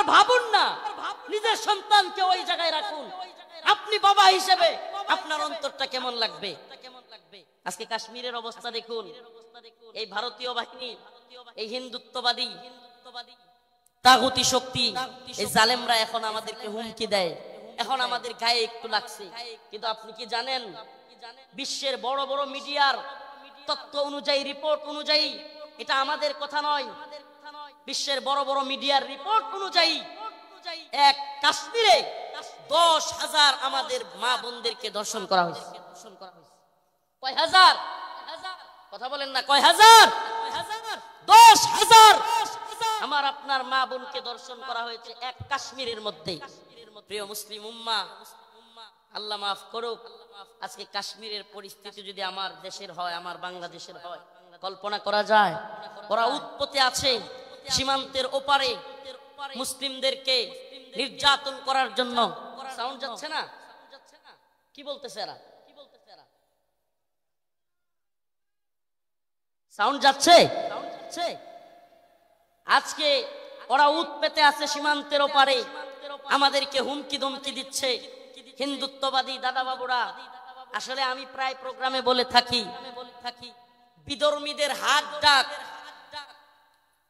একবার ভাবুন না, নিজের সন্তানকে ওই জায়গায় রাখুন, আপনি বাবা হিসেবে আপনার অন্তরটা কেমন লাগবে? আজকে কাশ্মীরের অবস্থা দেখুন, এই ভারতীয় বাহিনী, এই হিন্দুত্ববাদী তাগুতি শক্তি, এই জালেমরা এখন আমাদেরকে হুমকি দেয়, এখন আমাদের গায়ে একটু লাগছে। কিন্তু আপনি কি জানেন, বিশ্বের বড় বড় মিডিয়ার তথ্য অনুযায়ী, রিপোর্ট অনুযায়ী, এটা আমাদের কথা নয়, বিশ্বের বড় বড় মিডিয়ার রিপোর্ট অনুযায়ী এক কাশ্মীরে 10,000 আমাদের মা বোনদেরকে ধর্ষণ করা হয়েছে। কয় হাজার? কথা বলেন না, কয় হাজার? 10,000 আমার আপনার মা বোনকে ধর্ষণ করা হয়েছে এক কাশ্মীরের মধ্যে। প্রিয় মুসলিম উম্মাহ, আল্লাহ মাফ করুক, আজকে কাশ্মীরের পরিস্থিতি যদি আমার দেশের হয়, আমার বাংলাদেশের হয়, কল্পনা করা যায়? ওরা উৎপত্তি আছে সীমান্তের ওপারে মুসলিমদেরকে নির্যাতন করার জন্য। সাউন্ড যাচ্ছে না? কি বলতেছে এরা? সাউন্ড যাচ্ছে? আজকে ওরা উৎপেতে আছে সীমান্তের ওপারে, আমাদেরকে হুমকি ধমকি দিচ্ছে হিন্দুত্ববাদী দাদা বাবুরা। আসলে আমি প্রায় প্রোগ্রামে বলে থাকি, বিধর্মীদের হাক ডাক,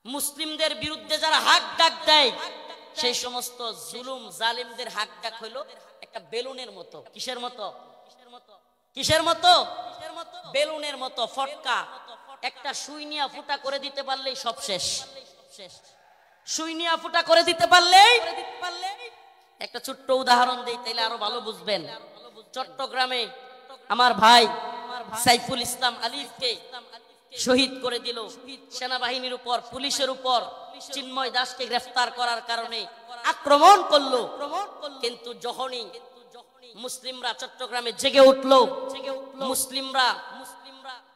মুসলিমদের বিরুদ্ধে যারা হাক ডাক দেয়, সেই সমস্ত জুলুম জালিমদের হাক ডাক হইল একটা বেলুনের মতো। কিসের মতো? কিসের মতো? বেলুনের মতো, ফটকা। একটা সুই নিয়ে ফুটা করে দিতে পারলেই সব শেষ। সুই নিয়ে ফুটা করে দিতে পারলেই। একটা ছোট্ট উদাহরণ দেই, তাইলে আরো ভালো বুঝবেন। চট্টগ্রামে আমার ভাই সাইফুল ইসলাম আলিফকে শহীদ করে দিল সেনাবাহিনীর উপর, পুলিশের উপর। চিন্ময় দাসকে গ্রেফতার করার কারণে আক্রমণ করলো, কিন্তু যখনই মুসলিমরা চট্টগ্রামে জেগে উঠলো, মুসলিমরা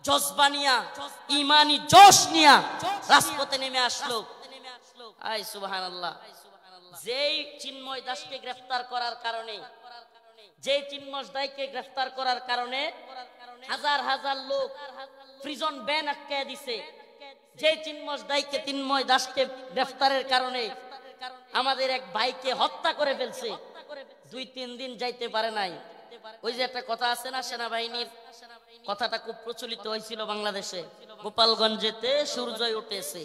জজবা নিয়া, ইমানি জোশ নিয়া রাজপথে নেমে আসলো। আয় সুবহানাল্লাহ। যেই চিন্ময় দাসকে গ্রেফতার করার কারণে, যে চিন্ময় দাসকে গ্রেফতার করার কারণে হাজার হাজার লোক প্রিজন ব্যান আটকে দিছে। যে চিন্ময় দাসকে গ্রেফতারের কারণে আমাদের এক ভাইকে হত্যা করে ফেলছে। 2-3 দিন যাইতে পারে নাই। ওই যে একটা কথা আছে না, সেনাবাহিনীর কথাটা খুব প্রচলিত হয়েছিল বাংলাদেশে, গোপালগঞ্জেতে সূর্যই উঠেছে,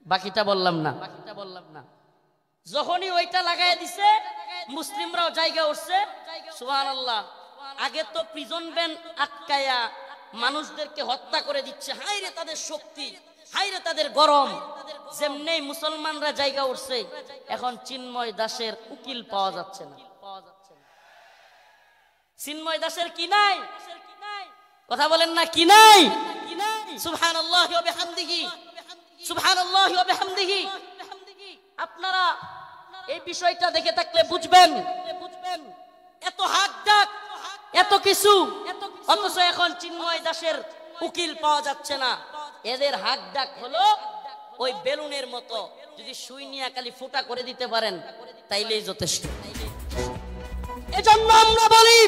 বাকিটা বললাম না। যখনই ওইটা লাগাই দিছে, মুসলিমরাও জায়গা উঠছে। সুবহানাল্লাহ। আগে তো প্রিজন ব্যান আটকায়া মানুষদেরকে হত্যা করে দিচ্ছে, হায়রে তাদের শক্তি, হায়রে তাদের গরম। যেমনি মুসলমানরা জায়গা উঠছে, এখন চিন্ময় দাসের উকিল পাওয়া যাচ্ছে না। চিন্ময় দাসের কি নাই? কথা বলেন না, কি নাই? সুবহানাল্লাহি ওয়া বিহামদিহি, সুবহানাল্লাহি ওয়া বিহামদিহি। আপনারা এই বিষয়টা দেখে থাকলে বুঝবেন, এত হাক ডাক, এত কিছু, অথচ এখন চিন্ময় দাসের উকিল পাওয়া যাচ্ছে না। এদের হাক ডাক হলো ওই বেলুনের মতো, যদি সুই নিয়ে খালি ফুটা করে দিতে পারেন তাইলেই যথেষ্ট। এজন্য আমরা বলি,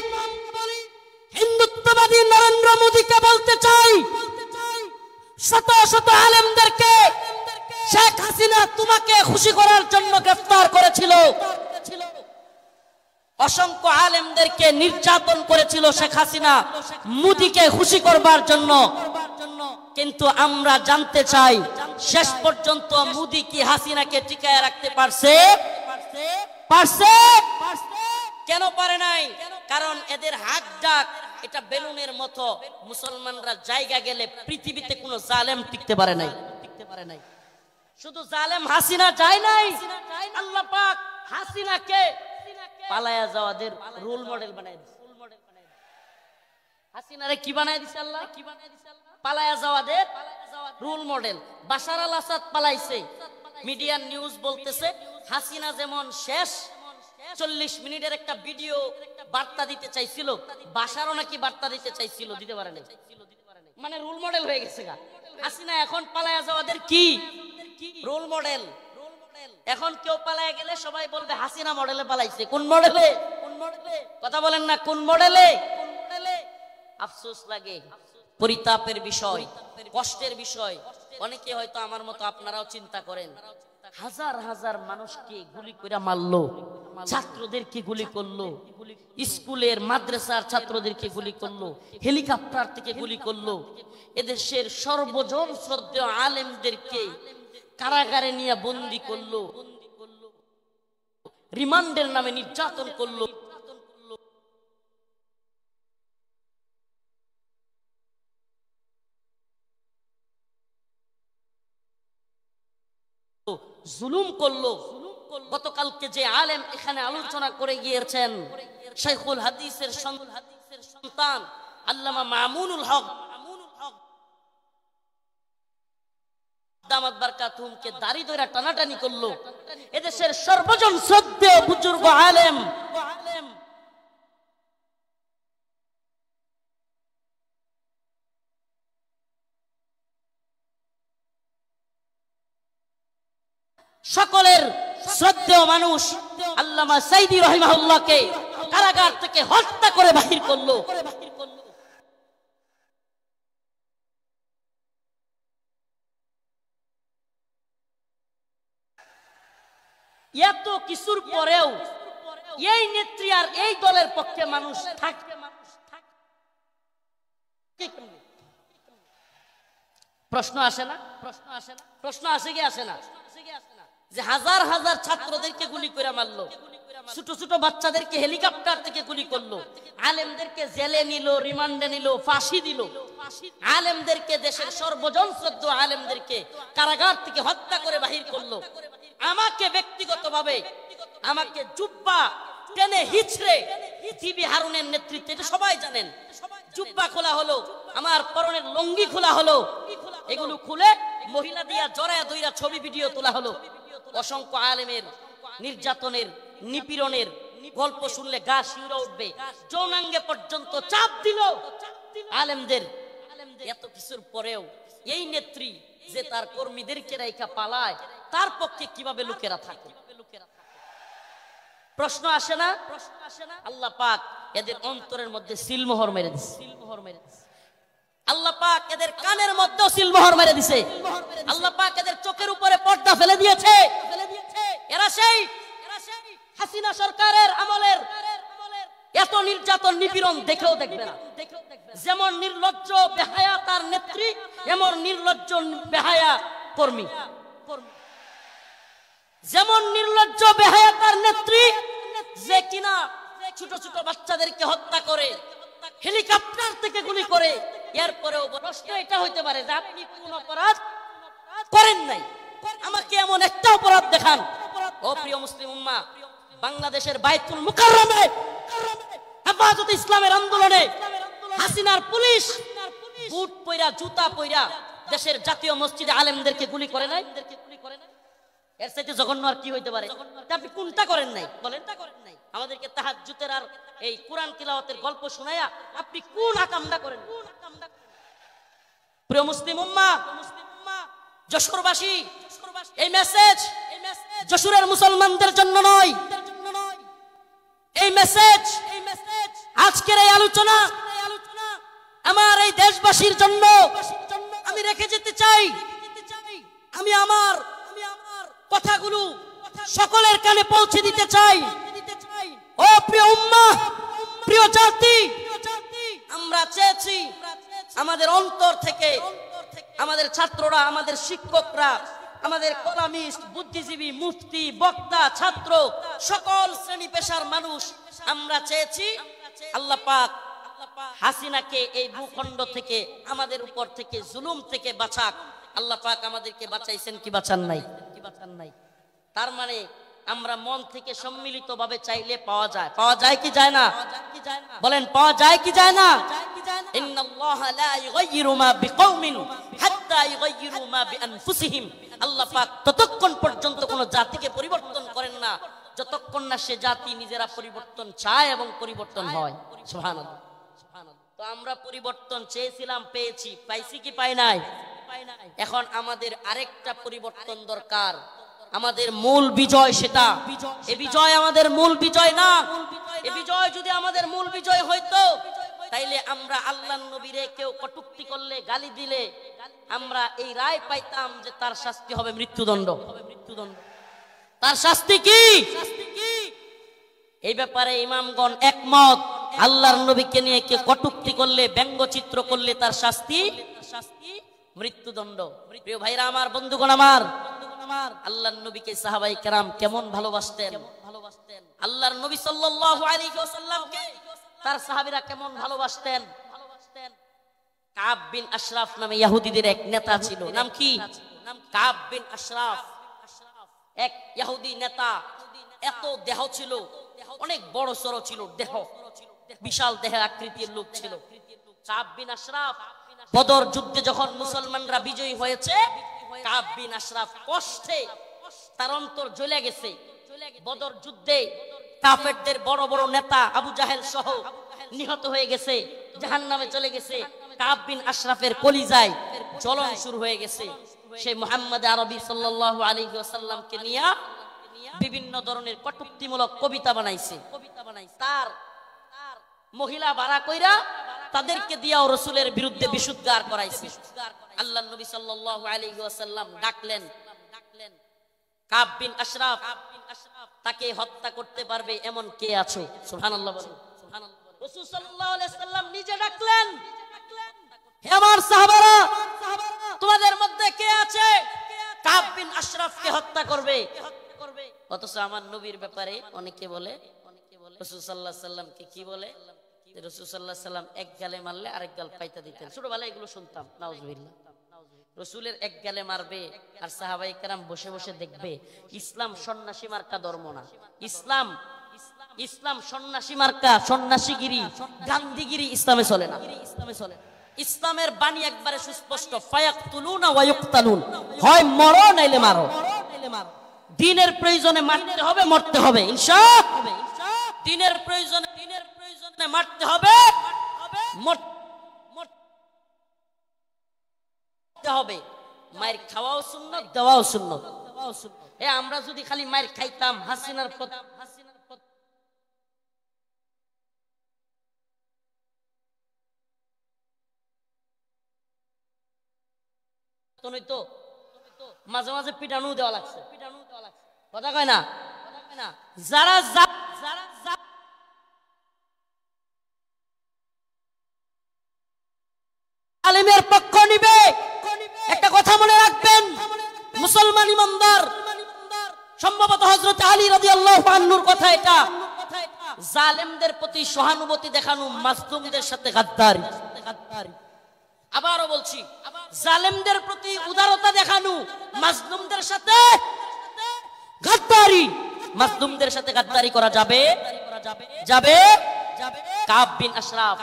হিন্দুত্ববাদী নরেন্দ্র মোদীকে বলতে চাই, শত শত আলেমদেরকে শেখ হাসিনা তোমাকে খুশি করার জন্য গ্রেফতার করেছিল, অসংখ্য আলেমদেরকে নির্যাতন করেছিল শেখ হাসিনা মোদীকে খুশি করবার জন্য। কিন্তু আমরা জানতে চাই, শেষ পর্যন্ত মোদী কি হাসিনাকে টিকায় রাখতে পারছে? কেন পারে নাই? কারণ এদের হাত ডাক এটা বেলুনের মতো। মুসলমানরা জায়গা গেলে পৃথিবীতে কোনো জালেম টিকতে পারে নাই। শুধু জালেম হাসিনা যায় নাই, আল্লাহ পাক হাসিনাকে পালায়া যাওয়াদের রোল মডেল বানায় দিয়েছে। হাসিনারে কি বানায় দিয়েছে আল্লাহ? পালায়া যাওয়াদের রোল মডেল। বাশার আল আসাদ পালাইছে, মিডিয়ার নিউজ বলতেছে হাসিনা যেমন শেষ 40 মিনিটের একটা ভিডিও বার্তা দিতে চাইছিল, বাশারও নাকি বার্তা দিতে চাইছিল, দিতে পারে নাই। মানে রোল মডেল হয়ে গেছে গা হাসিনা। এখন পালায়া যাওয়াদের কি রোল মডেল? এখন কেউ পালায় গেলে সবাই বলবে হাসিনা মডেলে পালাইছে। কোন মডেলে? কথা বলেন না, কোন মডেলে? আফসোস লাগে, পরিতাপের বিষয়, কষ্টের বিষয়। অনেকে হয়তো আমার মতো আপনারাও চিন্তা করেন, হাজার হাজার মানুষকে গুলি করে মারলো, ছাত্রদেরকে গুলি করলো, স্কুলের মাদ্রাসার ছাত্রদেরকে গুলি করলো, হেলিকপ্টার থেকে গুলি করলো, এদেশের সর্বজন শ্রদ্ধেয় আলেমদেরকে কারাগারে নিয়ে বন্দী করলো, রিমান্ডের নামে নির্যাতন করলো, জুলুম করলো। গতকালকে যে আলেম এখানে আলোচনা করে গিয়েছেন, শাইখুল হাদিসের সন্তান আল্লামা মামুনুল হক দামাত বারকাতুহুমকে দাড়ি ধরে টানাটানি করলো। এদেশের সর্বজন শ্রদ্ধেয় বুজুর্গ আলেম সকলের শ্রদ্ধেয় মানুষ আল্লামা সাইদি রাহিমাহুল্লাহকে কারাগার থেকে হত্যা করে বাহির করলো। এত কিছুর পরেও এই নেত্রী আর এই দলের পক্ষে মানুষ থাকে। প্রশ্ন আসে না? প্রশ্ন আসে কি আসে না? যে হাজার হাজার ছাত্রদেরকে গুলি করে মারলো, ছোট ছোট বাচ্চাদেরকে হেলিকপ্টার থেকে গুলি করলো, আলেমদেরকে জেলে নিল, রিমান্ডে নিল, ফাঁসি দিল, আলেমদেরকে দেশের সর্বজন শ্রদ্ধেয় আলেমদেরকে কারাগার থেকে হত্যা করে বাহির করলো। আমাকে ব্যক্তিগতভাবে আমাকে জুব্বা টেনে হিচড়ে টিবি হারুনের নেতৃত্বে, এটা সবাই জানেন, জুব্বা খোলা হলো, আমার পরনের লুঙ্গি খোলা হলো, এগুলো খুলে মহিলা দিয়া জড়ায়া দইরা ছবি ভিডিও তোলা হলো। অসংখ্য আলেমের নির্যাতনের নিপীড়নের গল্প শুনলে গা শিউরে উঠবে। যৌনাঙ্গে পর্যন্ত চাপ দিল আলেমদের। এত কিছুর পরেও এই নেত্রী যে তার কর্মীদেরকে রাইখা পালায়, তার পক্ষে কিভাবে লোকেরা থাকে? প্রশ্ন আসে না? আল্লাহ পাক এদের অন্তরের মধ্যে সিলমোহর মেরে দিছে। আল্লাহ পাক এদের কানের মধ্যেও সিলমোহর মেরে দিছে। আল্লাহ পাক এদের চোখের উপরে পর্দা ফেলে দিয়েছে। এরা সেই হাসিনা সরকারের আমলের এত নির্যাতন নিপীড়ন দেখেও দেখবে না। যেমন নির্লজ্জ বেহায়া তার নেত্রী, এমন নির্লজ্জ বেহায়া কর্মী। যেমন নির্লজ্জ বেহায়া তার নেত্রী, যে কিনা ছোট ছোট বাচ্চাদেরকে হত্যা করে, হেলিকপ্টার থেকে গুলি করে। এরপরেও প্রশ্ন এটা হইতে পারে যে আপনি কোন অপরাধ করেন নাই, আমাকে এমন একটা অপরাধ দেখান। ও প্রিয় মুসলিম উম্মাহ, বাংলাদেশের বাইতুল মুকাররমে হেফাজতে ইসলামের আন্দোলনে হাসিনার পুলিশ বুট পয়রা জুতা পয়রা দেশের জাতীয় মসজিদে আলেমদেরকে গুলি করে নাই। এর চাইতে জঘন্য আর কি হইতে পারে? আপনি কোনটা করেন নাই বলেন? আমাদেরকে তাহাজ্জুদের আর এই কোরআন তিলাওয়াতের গল্প শোনায়া আপনি কোন আকামটা করেন? প্রিয় মুসলিম উম্মাহ, যশোরবাসী, এই মেসেজ যশোরের মুসলমানদের জন্য নয়, এই মেসেজ আজকের এই আলোচনা আমার এই দেশবাসীর জন্য আমি রেখে যেতে চাই। আমি আমার কথাগুলো সকলের কানে পৌঁছে দিতে চাই। ও প্রিয় উম্মাহ, প্রিয় জাতি, আমরা চেয়েছি আমাদের অন্তর থেকে আমাদের ছাত্ররা, আমাদের শিক্ষকরা, আমাদের কলামিস্ট, বুদ্ধিজীবী, মুফতি, বক্তা, ছাত্র, সকল শ্রেণী পেশার মানুষ, আমরা চেয়েছি আল্লাহ পাক হাসিনাকে এই ভূখণ্ড থেকে, আমাদের উপর থেকে, জুলুম থেকে বাঁচাক। আল্লাহ পাক আমাদেরকে বাঁচাইছেন কি বাঁচান নাই? তার মানে আমরা মন থেকে সম্মিলিত ভাবে চাইলে পাওয়া যায়। পাওয়া যায় কি যায় না? বলেন, পাওয়া যায় কি যায় না? ইন্নাল্লাহা লা ইউগাইয়িরু মা বিকওমিন হাত্তা ইউগাইয়িরু মা বিআনফুসিহিম। আল্লাহ পাক ততক্ষণ পর্যন্ত কোন জাতিকে পরিবর্তন করেন না যতক্ষণ না সে জাতি নিজেরা পরিবর্তন চায় এবং পরিবর্তন হয়। সুবহানাল্লাহ। তো আমরা পরিবর্তন চেয়েছিলাম, পেয়েছি। পাইছি কি পাই নাই? এখন আমাদের আরেকটা পরিবর্তন দরকার। আমাদের মূল বিজয় সেটা, এই বিজয় আমাদের মূল বিজয় না। এই বিজয় যদি আমাদের মূল বিজয় হইতো, তাইলে আমরা আল্লাহর নবীরে কেউ কটূক্তি করলে, গালি দিলে আমরা এই রায় পাইতাম যে তার শাস্তি হবে মৃত্যুদণ্ড। তার শাস্তি কি? এই ব্যাপারে ইমামগণ একমত, আল্লাহর নবীকে নিয়ে কে কটূক্তি করলে, ব্যঙ্গচিত্র করলে তার শাস্তি মৃত্যুদণ্ড। প্রিয় ভাইরা আমার, বন্ধুগণ আমার, আল্লাহর নবীকে সাহাবায়ে কেরাম কেমন ভালোবাসতেন, আল্লাহর নবী সাল্লাল্লাহু আলাইহি ওয়াসাল্লামকে তার সাহাবীরা কেমন ভালোবাসতেন। কাব বিন আশরাফ নামে ইহুদিদের এক নেতা ছিল, নাম কি? কাব বিন আশরাফ, এক ইহুদি নেতা। এত দেহ ছিল, অনেক বড় সড়ো ছিল দেহ, বিশাল দেহের আকৃতির লোক ছিল কাব বিন আশরাফ। বদর যুদ্ধে যখন মুসলমানরা বিজয়ী হয়েছে, কাব বিন আশরাফ কষ্টে তার অন্তর জ্বলে গেছে। বদর যুদ্ধে কাফেরদের বড় বড় নেতা আবু জাহেল সহ নিহত হয়ে গেছে, জাহান্নামে চলে গেছে। কাব বিন আশরাফের কলিজায় জ্বলন শুরু হয়ে গেছে। সেই মুহাম্মদ আরবি সাল্লাল্লাহু আলাইহি ওয়াসাল্লামকে নিয়ে বিভিন্ন ধরনের কটূক্তিমূলক কবিতা বানাইছে। তার মহিলা ভাড়া কইরা তাদেরকে দিয়াও রাসূলের বিরুদ্ধে বিশুদ্ধার করাইছে। আল্লাহর নবী সাল্লাল্লাহু আলাইহি ওয়াসাল্লাম ডাকলেন কাব বিন আশরাফ, তাকে হত্যা করতে পারবে এমন কে আছো? সুবহানাল্লাহ বলেন। রাসূল সাল্লাল্লাহু আলাইহি ওয়াসাল্লাম নিজে ডাকলেন, হে আমার সাহাবারা, তোমাদের মধ্যে কে আছে কাব বিন আশরাফকে হত্যা করবে? অথচ আমার নবীর ব্যাপারে অনেকে বলে, রাসূল সাল্লাল্লাহু আলাইহি ওয়াসাল্লামকে কি বলে? রাসূল সাল্লাল্লাহু আলাইহি ওয়াসাল্লাম এক গালে মারলে আরেক গাল পাইতা দিতেন। ছোটবেলায় এগুলো শুনতাম, নাউজুবিল্লাহ। রাসূলের এক গালে মারবে আর সাহাবায়ে কেরাম বসে বসে দেখবে। ইসলাম সন্ন্যাসী মার্কা ধর্ম না। ইসলাম সন্ন্যাসী মার্কা, সন্ন্যাসীগিরি, গান্ধীগিরি ইসলামে চলে না। ইসলামের বাণী একবারে সুস্পষ্ট, ফায়াকতুলুনা ওয়া ইউকতালুন, হয় মরো নাইলে মারো। দ্বীনের প্রয়োজনে মারতে হবে, মরতে হবে ইনশাআল্লাহ। দ্বীনের প্রয়োজনে মারতে হবে, মরতে হবে। মায়ের খাওয়াও সুন্নাত, দেওয়াও সুন্নাত। আমরা যদি খালি মায়ের খাইতাম, হাসিনার তো মাঝে মাঝে পিটানো দেওয়া লাগছে, কথা কয় না? যারা আলিমের পক্ষ নিবে, একটা কথা মনে রাখবেন, মুসলমান ইমানদার, সম্ভবত হযরত আলী রাদিয়াল্লাহু আনহুর কথা এটা, জালেমদের প্রতি সহানুভূতি দেখানো মাজলুমদের সাথে গাদ্দারি। আবারও বলছি, জালেমদের প্রতি উদারতা দেখানো মাজলুমদের সাথে গাদ্দারি। মাজলুমদের সাথে গাদ্দারি করা যাবে? কাব বিন আশরাফ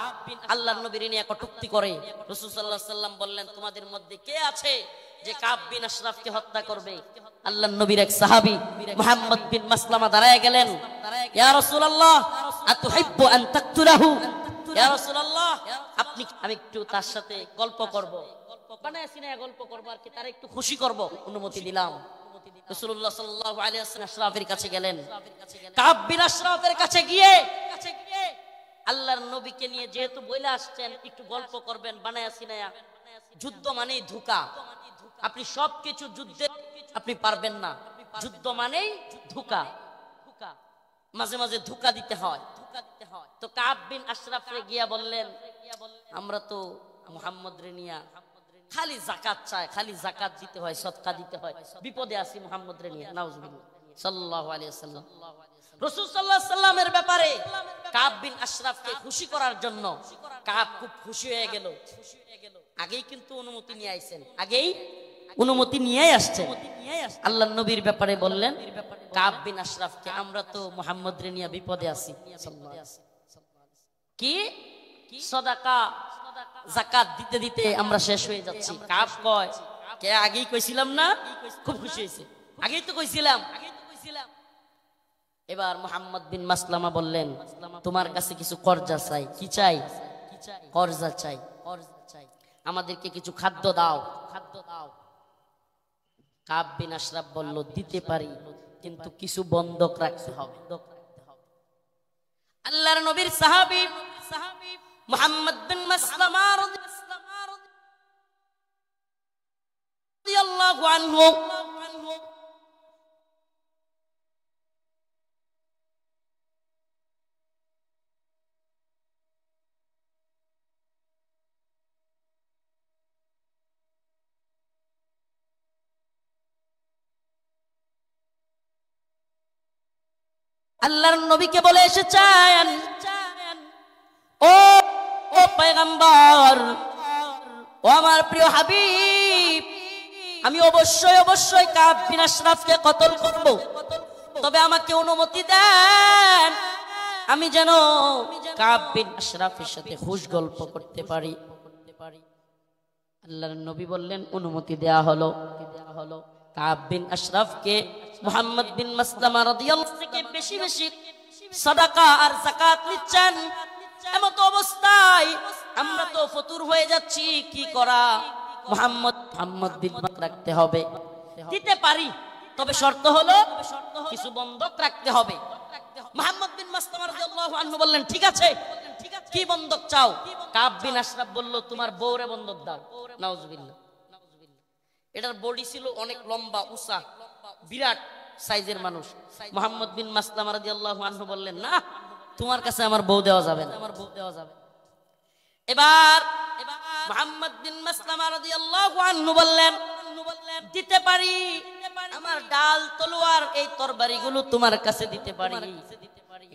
আল্লাহর নবীর নিয়ে কটূক্তি করে। রাসূল সাল্লাল্লাহু আলাইহি ওয়াসাল্লাম বললেন, তোমাদের মধ্যে কে আছে যে কাব বিন আশরাফকে হত্যা করবে? আল্লাহর নবীর এক সাহাবী মুহাম্মদ বিন মাসলামা দাঁড়ায় গেলেন, ইয়া রাসূলুল্লাহ আতুহিব্বু আন তাকতুলাহু? ইয়া রাসূলুল্লাহ, আমি একটু তার সাথে গল্প করব, বানায় সিনায় গল্প করব আর কি, তার একটু খুশি করব, অনুমতি দিলাম। রাসূলুল্লাহ সাল্লাল্লাহু আলাইহি ওয়াসাল্লাম আশরাফের কাছে গেলেন। কাব বিন আশরাফের কাছে গিয়ে আল্লাহর নবীকে নিয়ে যেহেতু বইলা আসছেন, একটু গল্প করবেন বানায়া সিনায়া। যুদ্ধ মানেই ধোঁকা, আপনি সবকিছু যুদ্ধে আপনি পারবেন না। যুদ্ধ মানেই ধোঁকা, মাঝে মাঝে ধোঁকা দিতে হয়। তো কাব বিন আশরাফে গিয়া বললেন, আমরা তো মুহাম্মদ রে নিয়া খালি যাকাত চাই, খালি যাকাত দিতে হয়, সদকা দিতে হয়, বিপদে আছি মুহাম্মদ রে নিয়া। নাউজুবিল্লাহ সাল্লাল্লাহু আলাইহি ওয়াসাল্লাম রাসূল সাল্লাল্লাহু আলাইহি ওয়াসাল্লামের ব্যাপারে কাব বিন আশরাফকে খুশি করার জন্য কাব খুব খুশি হয়ে গেল। আগেই কিন্তু অনুমতি নিয়ে আইছেন, আগেই অনুমতি নিয়েই আসছেন। আল্লাহর নবীর ব্যাপারে বললেন কাব বিন আশরাফকে, আমরা তো মুহাম্মদ রে নিয়া বিপদে আছি, কি সাদাকা যাকাত দিতে দিতে আমরা শেষ হয়ে যাচ্ছি। কাব কয়, কে আগেই কইছিলাম না? খুব খুশি হয়েছে, আগেই তো কইছিলাম। এবার মুহাম্মদ বিন মাসলামা বললেন, তোমার কাছে কিছু কর্জা চাই। কি চাই? কর্জা চাই, আমাদেরকে কিছু খাদ্য দাও। কাব বিন আশরাফ বলল, দিতে পারি, কিন্তু কিছু বন্ধক রাখতে হবে। আল্লাহর নবীর সাহাবী মুহাম্মদ বিন মাসলামা রাদিয়াল্লাহু আনহু আল্লাহর নবীকে বলে এসেছেন, ও ও পয়গম্বর, ও আমার প্রিয় হাবিব, আমি অবশ্যই অবশ্যই কাব বিন আশরাফকে কতল করব, তবে আমাকে অনুমতি দেন আমি যেন কাব বিন আশরাফের সাথে খুশ গল্প করতে পারি। আল্লাহর নবী বললেন অনুমতি দেয়া হলো। কাব বিন আশরাফকে মুহাম্মদ বিন মাসলামা রাদিয়াল্লাহু থেকে বেশি বেশি সাদাকা আর যাকাত নিচ্ছেন। এমত অবস্থায় আমরা তো ফতুর হয়ে যাচ্ছি, কি করা? মুহাম্মদ বিন রাখতে হবে, দিতে পারি, তবে শর্ত হলো কিছু বন্ধক রাখতে হবে। মুহাম্মদ বিন মাসলামা রাদিয়াল্লাহু আনহু বললেন ঠিক আছে, কি বন্ধক চাও? কাব বিন আশরাফ বলল তোমার বউরে বন্ধক দাও। নাউজুবিল্লাহ। এটার বডি ছিল অনেক লম্বা উঁচা, বিরাট সাইজের মানুষ। মুহাম্মদ বিন মাসলামা রাদিয়াল্লাহু আনহু বললেন না, তোমার কাছে আমার বউ দেওয়া যাবে না। এবার মুহাম্মদ বিন মাসলামা রাদিয়াল্লাহু আনহু বললেন দিতে পারি, আমার ডাল তলোয়ার এই তরবারিগুলো তোমার কাছে দিতে পারি।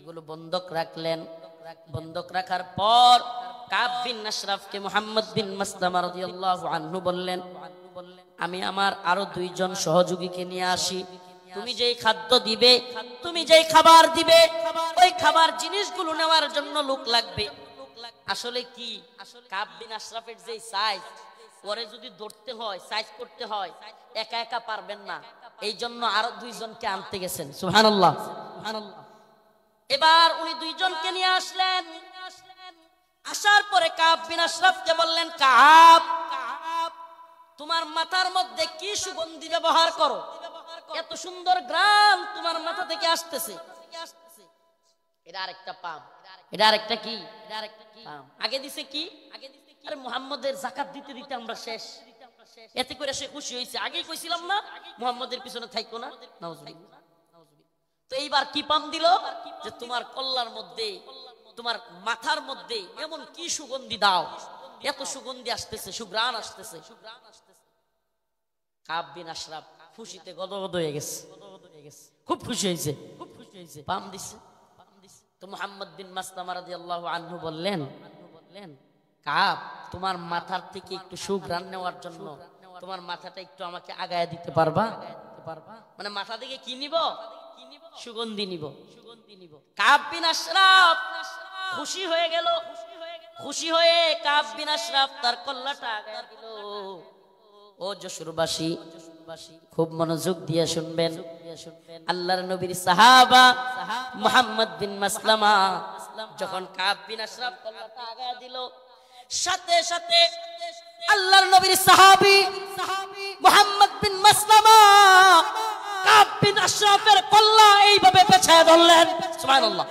এগুলো বন্ধক রাখলেন। বন্ধক রাখার পর কাব বিন আশরাফকে মুহাম্মদ বিন মাসলামা রাদিয়াল্লাহু আনহু বললেন আমি আমার আরো দুইজন সহযোগীকে নিয়ে আসি, তুমি যেই খাদ্য দিবে, তুমি যেই খাবার দিবে, ওই খাবার জিনিসগুলো নেওয়ার জন্য লোক লাগবে। আসলে কি, কাব বিন আশরাফের যে সাইজ, পরে যদি ধরতে হয়, সাইজ করতে হয়, একা একা পারবেন না, এই জন্য আরো দুইজনকে আনতে গেছেন। সুবহানাল্লাহ। এবার উনি দুইজনকে নিয়ে আসলেন। আসার পরে কাব বিন আশরাফকে বললেন কাব, তোমার মাথার মধ্যে কি সুগন্ধি ব্যবহার করো? এত সুন্দর গ্রাম তোমার মাথা থেকে আসতেছে। এটা আরেকটা পাম, এটা আরেকটা কি, আগে দিছে কি, আরে মুহাম্মদের যাকাত দিতে দিতে আমরা শেষ। এতে করে সে খুশি হয়েছে। আগেই কইছিলাম না মুহাম্মদের পিছনে থাইকো না। নাউজুবিল্লাহ। তো এইবার কি পাম দিল যে তোমার কল্লার মধ্যে, তোমার মাথার মধ্যে এমন কি সুগন্ধি দাও, এত সুগন্ধি আসতেছে, সুঘ্রাণ আসতেছে। কাব বিন আশরাফ খুশিতে গদগদ হয়ে গেছে, খুব খুশি হয়েছে, পাম দিছে। তো মুহাম্মদ বিন মাসলামা রাদিয়াল্লাহু আনহু বললেন কাব, তোমার মাথার থেকে একটু সুঘ্রাণ নেওয়ার জন্য তোমার মাথাটা একটু আমাকে আগায় দিতে পারবা? মানে মাথা থেকে কি নিব? সুগন্ধি নিব। কাব বিন আশরাফ খুশি হয়ে গেল। খুশি হয়ে কাব বিন আশরাফ তার কল্লাটা আগায় দিল। ও যশোরবাসী, খুব মনোযোগ দিয়ে শুনবেন। আল্লাহর নবীর সাহাবা মুহাম্মদ বিন মাসলামা যখন কাব বিন আশরাফ কল্লাটা আগায় দিল, সাথে সাথে আল্লাহর নবীর সাহাবী মুহাম্মদ বিন মাসলামা কাব বিন আশরাফের কল্লা এইভাবে পেছায় ধরলেন। সুবহানাল্লাহ।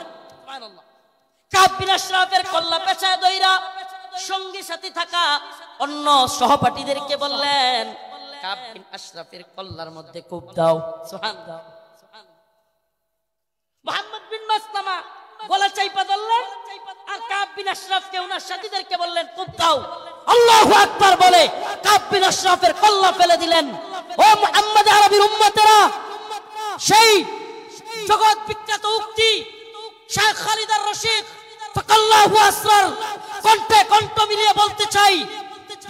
কাব বিন আশরাফের কল্লা পেছায় ধইরা সঙ্গী সাথী থাকা অন্য সহপাঠীদেরকে বললেন কাব বিন আশরাফের কল্লার মধ্যে কূপ দাও। সুবহানাল্লাহ। মুহাম্মদ বিন মাসলামা গলা চাইপা ধরলেন আর কাব বিন আশরাফকে ওনার সাথীদেরকে বললেন কূপ দাও। আল্লাহু আকবার বলে কাব বিন আশরাফের কল্লা ফেলে দিলেন। ও মুহাম্মদ আরবির উম্মতেরা, সেই জগৎ বিখ্যাত উক্তি শেখ খালিদ আর রশিদ ফাকাল্লাহু আসরার কণ্ঠে কণ্ঠ মিলিয়ে বলতে চাই,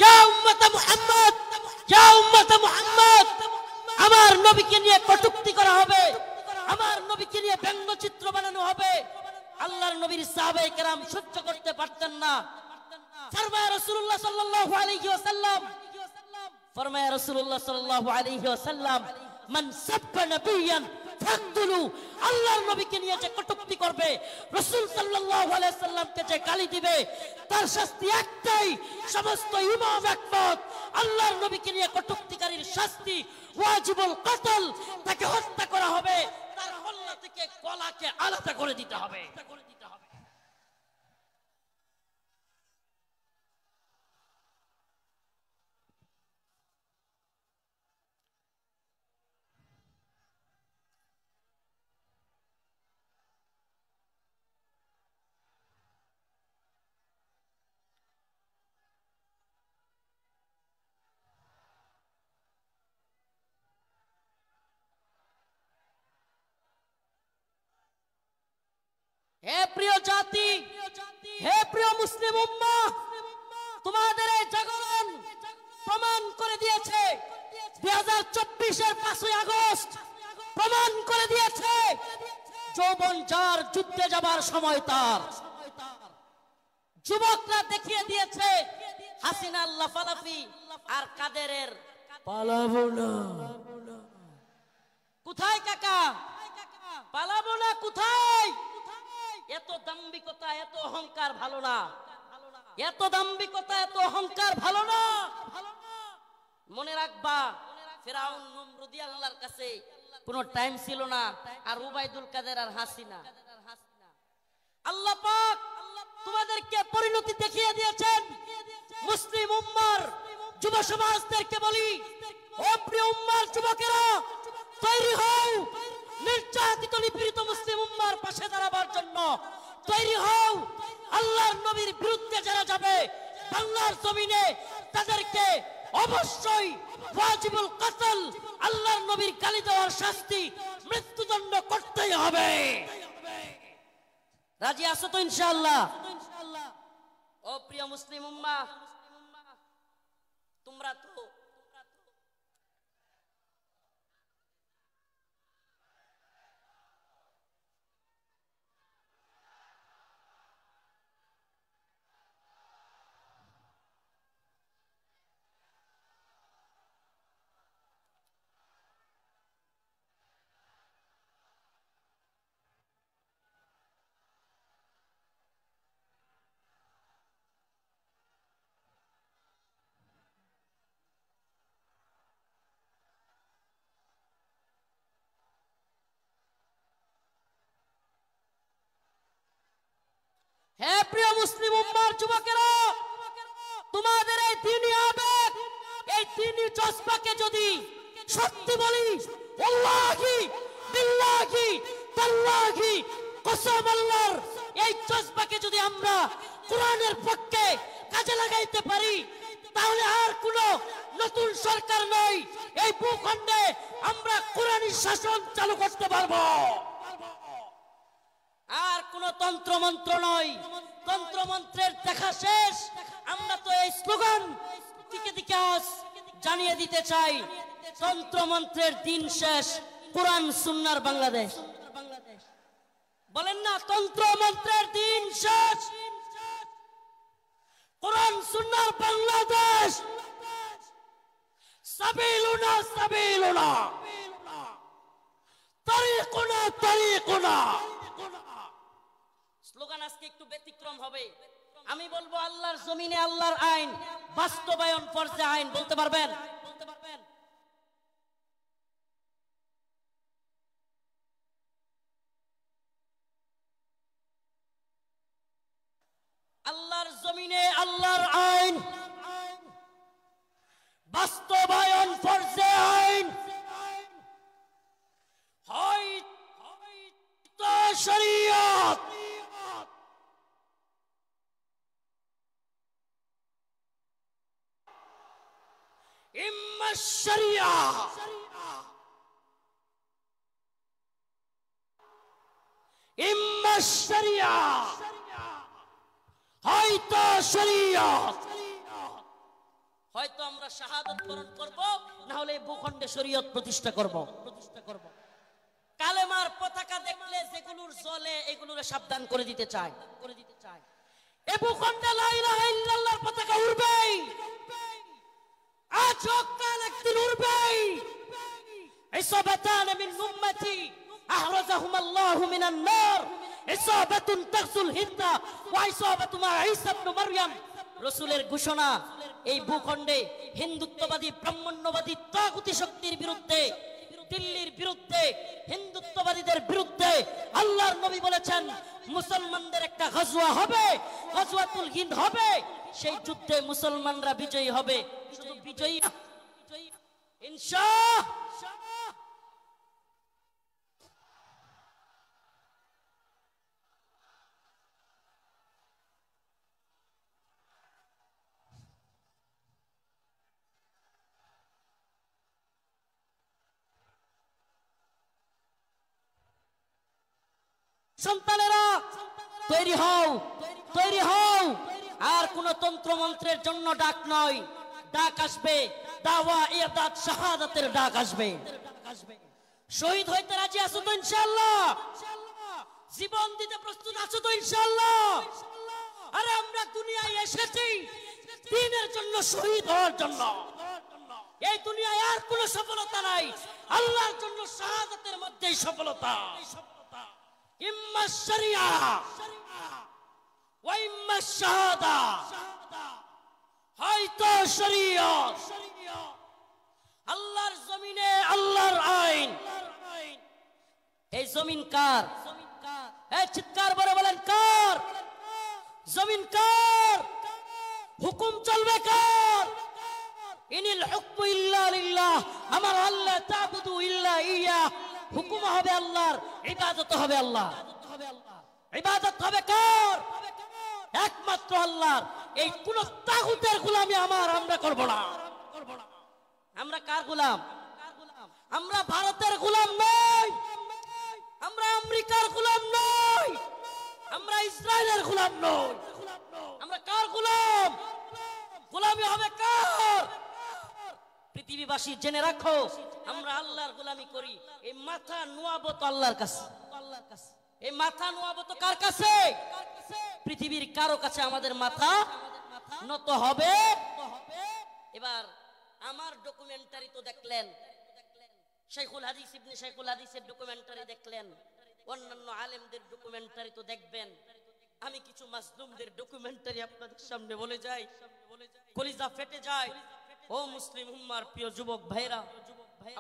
ইয়া উম্মত মুহাম্মদ, ইয়া উম্মত মুহাম্মদ, আমার নবীকে নিয়ে কটূক্তি করা হবে, আমার নবীকে নিয়ে ব্যঙ্গচিত্র বানানো হবে। আল্লাহর নবীর সাহাবায়ে কেরাম সহ্য করতে পারতেন না। ফরমায়া রাসূলুল্লাহ সাল্লাল্লাহু আলাইহি ওয়াসাল্লাম, ফরমায়া রাসূলুল্লাহ সাল্লাল্লাহু আলাইহি ওয়াসাল্লাম, মান সাব্বা নাবিয়ান ফাকতুলু, আল্লাহর নবীকে নিয়ে যে কটূক্তি করবে, রাসূল সাল্লাল্লাহু আলাইহি ওয়াসাল্লামকে যে গালি দিবে, তার শাস্তি একটাই। সমস্ত ইমাম একমত, আল্লাহর নবীকে নিয়ে কটূক্তিকারীর শাস্তি ওয়াজিবুল কতল, তাকে হত্যা করা হবে, তার কল্লা থেকে গলাকে আলাদা করে দিতে হবে। হে প্রিয় জাতি, হে প্রিয় মুসলিম উম্মাহ, তোমাদের এই জাগরণ প্রমাণ করে দিয়েছে 2024-এর 5ই আগস্ট প্রমাণ করে দিয়েছে যৌবন যার যুদ্ধে যাবার সময় তার। যুবকরা দেখিয়ে দিয়েছে হাসিনার লাফালাফি আর কাদেরের পালাবো না। কোথায় কাকা? পালাবো না কোথায়? এত দাম্ভিকতা, এত অহংকার ভালো না। এত দাম্ভিকতা, এত অহংকার ভালো না। মনে রাখবা, ফিরাউন নমরুদি আল্লাহর কাছে কোনো টাইম ছিল না, আর উবাইদুল কাদের আর হাসিনা। আল্লাহ পাক তোমাদেরকে পরিণতি দেখিয়ে দিয়েছেন। মুসলিম উম্মার যুব সমাজদেরকে বলি, ও প্রিয় উম্মার যুবকেরা, তৈরি হও নির্যাতিত নিপীড়িত মুসলিম উম্মার পাশে দাঁড়াবার জন্য। তৈরি হও আল্লাহর নবীর বিরুদ্ধে যারা যাবে বাংলার জমিনে তাদেরকে অবশ্যই ওয়াজিবুল কতল, আল্লাহর নবীর গালি দেওয়ার শাস্তি, মৃত্যুদণ্ড করতেই হবে। রাজি আছো তো ইনশাআল্লাহ? ও প্রিয় মুসলিম উম্মাহ, তোমরা তো হে প্রিয় মুসলিম উম্মার যুবকেরা, তোমাদের এই দ্বীনি আবেগ, এই দ্বীনি জজবাকে যদি সত্যি বলি, আল্লাহি বিল্লাহি তাল্লাহি কসম আল্লাহর, এই জজবাকে যদি আমরা কোরআনের পক্ষে কাজে লাগাইতে পারি, তাহলে আর কোনো নতুন সরকার নয়, এই ভূখণ্ডে আমরা কোরআনী শাসন চালু করতে পারবো। আর কোন তন্ত্র মন্ত্র নয়। তন্ত্র মন্ত্রের দেখা শেষ। আমরা তো এই স্লোগান দিকে দিকে আজ জানিয়ে দিতে চাই, তন্ত্র মন্ত্রের দিন শেষ, কোরআন সুন্নাহর বাংলাদেশ। বলেন না, তন্ত্র মন্ত্রের দিন শেষ, কোরআন সুন্নাহর বাংলাদেশ। সাবিলুনা সাবিলুনা, তারিকুনা তারিকুনা। স্লোগান আজকে একটু ব্যতিক্রম হবে। আমি বলবো আল্লাহর জমিনে আল্লাহর আইন বাস্তবায়ন ফরজে আইন। বলতে পারবেন? আল্লাহর জমিনে আল্লাহর আইন বাস্তবায়ন ফরজে আইন। হয়তো শরীয়ত, ইম্মা শরিয়া, ইম্মা শরিয়া, হয়তো শরিয়ত। হয়তো আমরা শাহাদাত বরণ করব, না হলে ভূখণ্ডে শরীয়ত প্রতিষ্ঠা করব। কালেমার পতাকা দেখলে যেগুলোর জ্বলে এগুলোরে সাবধান করে দিতে চাই। এ ভূখণ্ডে লা ইলাহা ইল্লাল্লাহর পতাকা উড়বেই, আজ হোক কাল একদিন উড়বেই। ইসাবাতান মিন উম্মতি আহরাজাহুম আল্লাহু মিনান নার, ইসাবাতুন তাগজুল হিন্দা ওয়া ইসাবাতু মা ঈসা ইবনে মারইয়াম। রাসূলের ঘোষণা, এই ভূখণ্ডে হিন্দুত্ববাদী ব্রাহ্মণ্যবাদী তাগুতি শক্তির বিরুদ্ধে, দিল্লির বিরুদ্ধে, হিন্দুত্ববাদীদের বিরুদ্ধে আল্লাহর নবী বলেছেন মুসলমানদের একটা গজওয়া হবে, গজওয়াতুল হিন্দ হবে। সেই যুদ্ধে মুসলমানরা বিজয়ী হবে। শুধু বিজয়ী ইনশাআল্লাহ। সন্তানেরা তৈরি হও, তৈরি হও। আর কোন তন্ত্র মন্ত্রের জন্য ডাক নয়, ডাক আসবে দাওয়া ইরদাদ শাহাদাতের ডাক আসবে। শহীদ হইতে রাজি আছো তো ইনশাআল্লাহ? জীবন দিতে প্রস্তুত আছো তো ইনশাআল্লাহ? আরে আমরা দুনিয়ায় এসেছি দ্বীনের জন্য, শহীদ হওয়ার জন্য। এই দুনিয়ায় আর কোনো সফলতা নাই, আল্লাহর জন্য শাহাদাতের মধ্যেই সফলতা। ইম্মা শরিয়া ওয়া ইম্মা শাহাদা, হয়তো শরীয়ত। আল্লাহর জমিনে আল্লাহর আইন। এই জমিন কার? এই চিৎকার করে বলেন কার? জমিন কার? হুকুম চলবে কার? ইনিল হুকমু ইল্লা লিল্লাহ, আমার আল্লাহ তা'বুদু ইল্লা ইয়া। হুকুম হবে আল্লাহর, ইবাদত হবে আল্লাহ। ইবাদত হবে কার? একমাত্র আল্লাহর। এই কোন তাগুতের গোলামি আমরা করব না। আমরা কার গোলাম? আমরা ভারতের গোলাম নই, আমরা আমেরিকার গোলাম নই, আমরা ইসরায়েলের গোলাম নই। আমরা কার গোলাম? গোলামি হবে কার? পৃথিবীবাসী জেনে রাখো, আমরা আল্লাহর গোলামি করি। এই মাথা নোয়াবো তো আল্লাহর কাছে। এই মাথা নোয়াবো তো কার কাছে? পৃথিবীর কারো কাছে আমাদের মাথা নত হবে। এবার আমার ডকুমেন্টারি তো দেখলেন, শাইখুল হাদিস ইবনে শাইখুল হাদিসের ডকুমেন্টারি দেখলেন, অন্যান্য আলেমদের ডকুমেন্টারি তো দেখবেন। আমি কিছু মাজলুমদের ডকুমেন্টারি আপনাদের সামনে বলে যাই, কলিজা ফেটে যায়। ও মুসলিম উম্মার প্রিয় যুবক ভাইরা,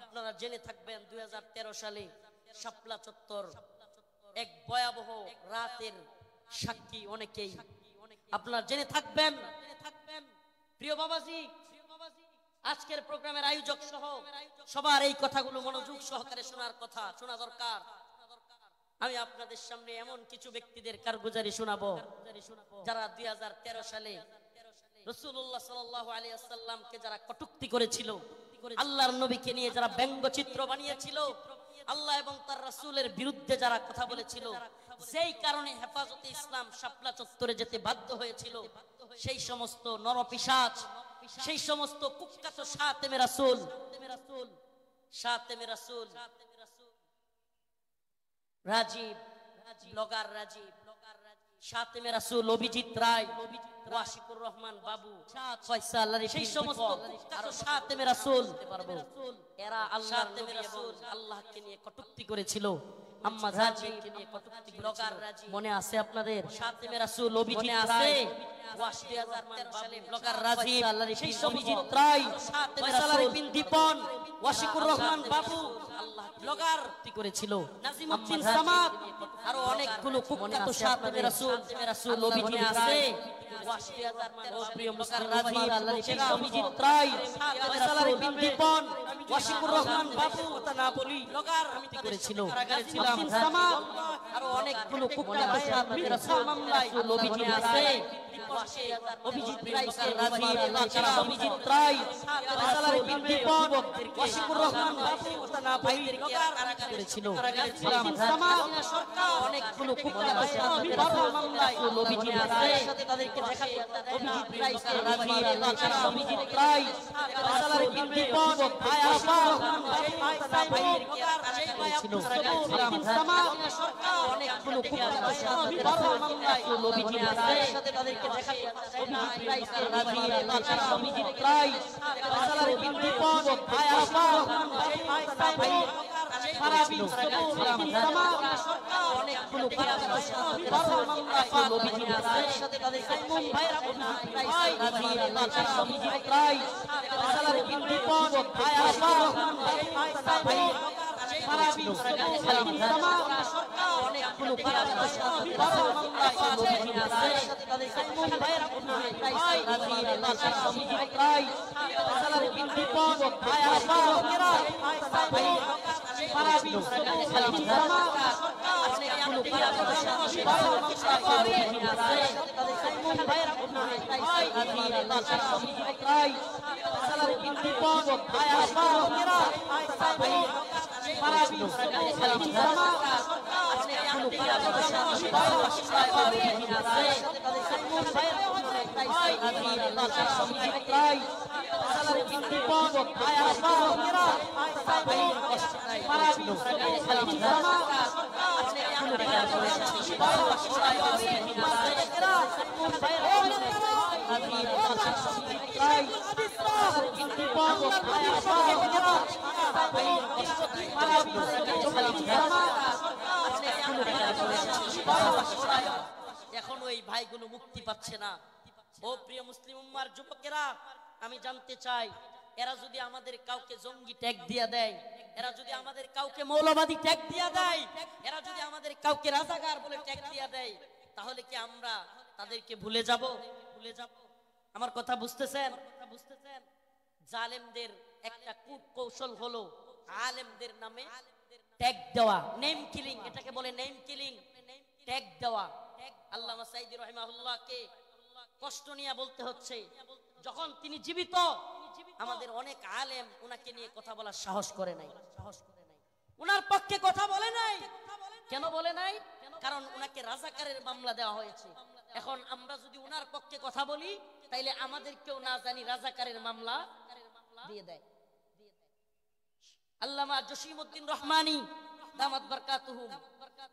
আপনারা জেনে থাকবেন 2013 সালে শাপলা চত্বর এক ভয়াবহ রাতের সাক্ষী অনেকেই। আপনারা জেনে থাকবেন। প্রিয় বাবাজি, আজকের প্রোগ্রামের আয়োজক সহ সবার এই কথাগুলো মনোযোগ সহকারে শোনা দরকার। আমি আপনাদের সামনে এমন কিছু ব্যক্তিদের কারগুজারি শোনাবো যারা 2013 সালে রাসূলুল্লাহ সাল্লাল্লাহু আলাইহি ওয়াসাল্লামকে যারা কটূক্তি করেছিল, আল্লাহর নবীকে নিয়ে যারা ব্যঙ্গচিত্র বানিয়েছিল, আল্লাহ এবং তার রাসূলের বিরুদ্ধে যারা কথা বলেছিল, যেই কারণে হেফাজতে ইসলাম শাপলা চত্বরে যেতে বাধ্য হয়েছিল, সেই সমস্ত নরপিশাচ, সেই সমস্ত কুখ্যাত শাতেমে রাসূল রাজীব, ব্লগার রাজীব, শাতেমে রাসূল অভিজিৎ রায়, ওয়াশিকুর রহমান বাবু, ফয়সাল আলী, সেই সমস্ত কুখ্যাত শাতেমে রাসূল, এরা আল্লাহর নবী এবং আল্লাহকে নিয়ে কটূক্তি করেছিল। আম্মা জানকে নিয়ে কটূক্তি, ব্লগার রাজীব, মনে আছে আপনাদের? শাতেমে রাসূল অভিজিৎ রায়, 2013 সালে ব্লগার রাজীব, সেই অভিজিৎ রায়, ফয়সাল আলী বিন দীপন, ওয়াশিকুর রহমান বাবু, আল্লাহ ব্লগার কি করেছিল, নাজিমউদ্দিন সামাদ, আরো অনেকগুলো কুখ্যাত শাতেমে রাসূল অভিজিৎ আছে। প্রিয় মুসলিম রাজীব, অভিজিৎ রায়, ফয়সাল আলী বিন দীপন, ওয়াশিকুর রহমান বাবু, কথা না বলি ব্লগার কি করেছিল, নাজিমউদ্দিন সামাদ, আরো অনেকগুলো কুখ্যাত শাতেমে রাসূল অভিজিৎ আছে। অভিজিৎ রায়, অভিজিৎ রায়, ফয়সাল আলী বিন দীপন, ওয়াশিকুর রহমান বাবু, কথা না বলি করেছিল, নাজিমউদ্দিন সামাদ, অনেকগুলো কুখ্যাত শাতেমে রাসূল অভিজিৎ আছে। তাদেরকে দেখা অভিজিৎ রায়, অভিজিৎ রায়, ফয়সাল আলী বিন দীপন, ওয়াশিকুর রহমান বাবু, কথা না বলি করেছিল, নাজিমউদ্দিন সামাদ, অনেকগুলো কুখ্যাত শাতেমে রাসূল অভিজিৎ আছে। তাদেরকে দেখা অভিজিৎ রায়, অভিজিৎ রায়, ফয়সাল আলী বিন দীপন, ওয়াশিকুর রহমান বাবু, কথা না বলি ফারাবি, নাজিমউদ্দিন সামাদ, অনেকগুলো কুখ্যাত শাতেমে রাসূল অভিজিৎ আছে। তাদেরকে মুম্বাইয়ের অভিজিৎ রায়, অভিজিৎ রায়, ফয়সাল আলী বিন দীপন, ওয়াশিকুর রহমান বাবু, কথা না বলি ফারাবি, নাজিমউদ্দিন সামাদ, অনেকগুলো কুখ্যাত শাতেমে রাসূল অভিজিৎ আছে। তাদেরকে মুম্বাইয়ের অভিজিৎ রায়, অভিজিৎ রায়, ফয়সাল আলী বিন দীপন, ওয়াশিকুর রহমান বাবু, কথা না বলি ফারাবি, নাজিমউদ্দিন সামাদ, অনেকগুলো কুখ্যাত শাতেমে রাসূল অভিজিৎ আছে। তাদেরকে মুম্বাইয়ের অভিজিৎ রায়, অভিজিৎ রায়, ফয়সাল আলী বিন দীপন, ওয়াশিকুর রহমান বাবু, কথা না বলি ফারাবি, নাজিমউদ্দিন সামাদ, অনেকগুলো কুখ্যাত এখন ওই ভাইগুলো মুক্তি পাচ্ছে না। ও প্রিয় মুসলিম উম্মার যুবকেরা, আমি জানতে চাই, এরা যদি আমাদের কাউকে জঙ্গি ট্যাগ দিয়া দেয়, এরা যদি আমাদের কাউকে মৌলবাদী ট্যাগ দিয়া দেয়, এরা যদি আমাদের কাউকে রাজাকার বলে ট্যাগ দিয়া দেয়, তাহলে কি আমরা তাদেরকে ভুলে যাব? ভুলে যাব? আমার কথা বুঝতেছেন? জালেমদের একটা কূটকৌশল হলো আলেমদের নামে ট্যাগ দেওয়া, নেম কিলিং, এটাকে বলে নেম কিলিং, ট্যাগ দেওয়া। আল্লামা সাঈদী রাহিমাহুল্লাহকে কষ্ট নিয়ে বলতে হচ্ছে, যখন তিনি জীবিত আমাদের অনেক আলেম ওনাকে নিয়ে কথা বলার সাহস করে নাই, ওনার পক্ষে কথা বলে নাই। কেন বলে নাই? কারণ ওনাকে রাজাকারের মামলা দেওয়া হয়েছে। এখন আমরা যদি ওনার পক্ষে কথা বলি, তাইলে আমাদেরকেও না জানি রাজাকারের মামলা দিয়ে দেয়। আল্লামা জসিমউদ্দিন রহমানী দামাত বারকাতুহুম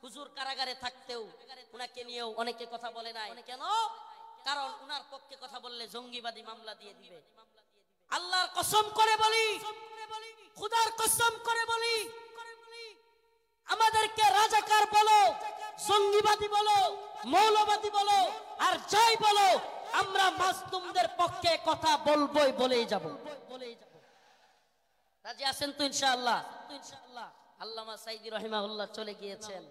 হুজুর কারাগারে থাকতেও ওনাকে নিয়েও অনেকে কথা বলে নাই। কেন? কারণ ওনার পক্ষে কথা বললে জঙ্গিবাদী মামলা দিয়ে দিবে। আল্লাহর কসম করে বলি, খোদার কসম করে বলি, আমাদেরকে রাজাকার বলো, জঙ্গিবাদী বলো, মৌলবাদী বলো, আর যাই বলো, আমরা মাসলুমদের পক্ষে কথা বলবোই, বলেই যাব। রাজি আছেন তো ইনশাআল্লাহ? আল্লামা সাঈদী রাহিমাহুল্লাহ চলে গিয়েছেন,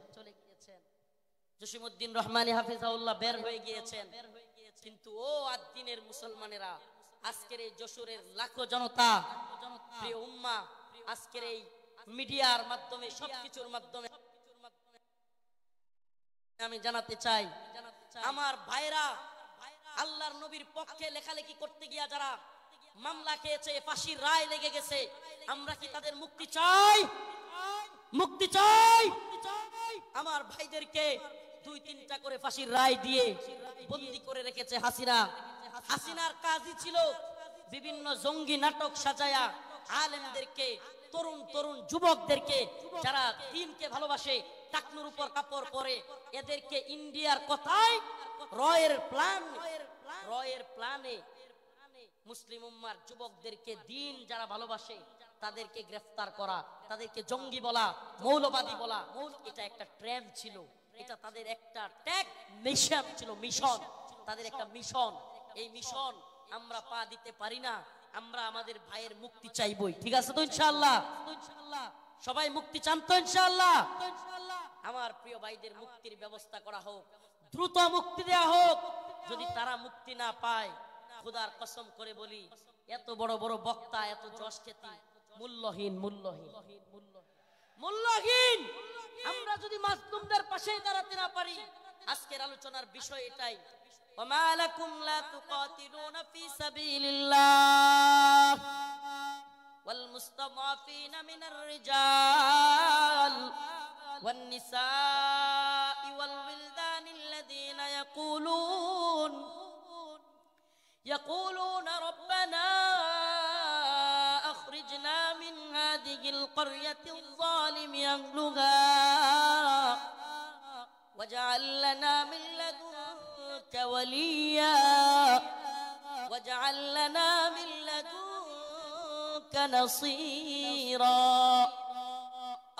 জসিমউদ্দিন রহমানী হাফিজাহুল্লাহ বের হয়ে গিয়েছেন। কিন্তু ও আদ-দ্বীনের মুসলমানেরা, আজকের এই যশোরের লাখো জনতা, প্রিয় উম্মাহ, আজকের এই মিডিয়ার মাধ্যমে, সবকিছুর মাধ্যমে আমি জানাতে চাই, আমার ভাইরা আল্লাহর নবীর পক্ষে লেখালেখি করতে গিয়া যারা মামলা খেয়েছে, ফাঁসির রায় লেগে গেছে, আমরা কি তাদের মুক্তি চাই? মুক্তি চাই? আমার ভাইদেরকে 2-3টা করে ফাঁসির রায় দিয়ে বন্দী করে রেখেছে হাসিনা। হাসিনার কাজই ছিল বিভিন্ন জঙ্গি নাটক সাজায়া আলেমদেরকে, তরুণ তরুণ যুবকদেরকে যারা দ্বীনকে ভালোবাসে, টাকনুর উপর কাপড় পরে, এদেরকে ইন্ডিয়ার কথায় রয়ের প্ল্যানে মুসলিম উম্মার যুবকদেরকে, দ্বীন যারা ভালোবাসে তাদেরকে গ্রেফতার করা, তাদেরকে জঙ্গি বলা, মৌলবাদী বলা, এটা একটা ট্রেন্ড ছিল। এটা তাদের একটা ট্যাগ মিশন ছিল, মিশন, তাদের একটা মিশন। এই মিশন আমরা পা দিতে পারি না। আমরা আমাদের ভাইয়ের মুক্তি চাইবই, ঠিক আছে তো ইনশাআল্লাহ? সবাই মুক্তি চান তো ইনশাআল্লাহ? আমার প্রিয় ভাইদের মুক্তির ব্যবস্থা করা হোক, দ্রুত মুক্তি দেয়া হোক। যদি তারা মুক্তি না পায়, খোদার কসম করে বলি, এত বড় বড় বক্তা, এত যশ খ্যাতি মূল্যহীন, মূল্যহীন, মূল্যহীন। আমরা যদি মাসলুমদের পাশে দাঁড়াতে না পারি, আজকের আলোচনার বিষয় এটাই। ওমা লাকুম লা তুকাতিলুনা ফি সাবিলিল্লাহ ওয়াল মুস্তাদাফিনা মিনার রিজাল ওয়ান নিসাই ওয়াল ওয়িলদানিল্লাযীনা يقولون ربنا أخرجنا من هذه القرية الظالم أهلها واجعل لنا من لدنك وليا واجعل لنا من لدنك نصيرا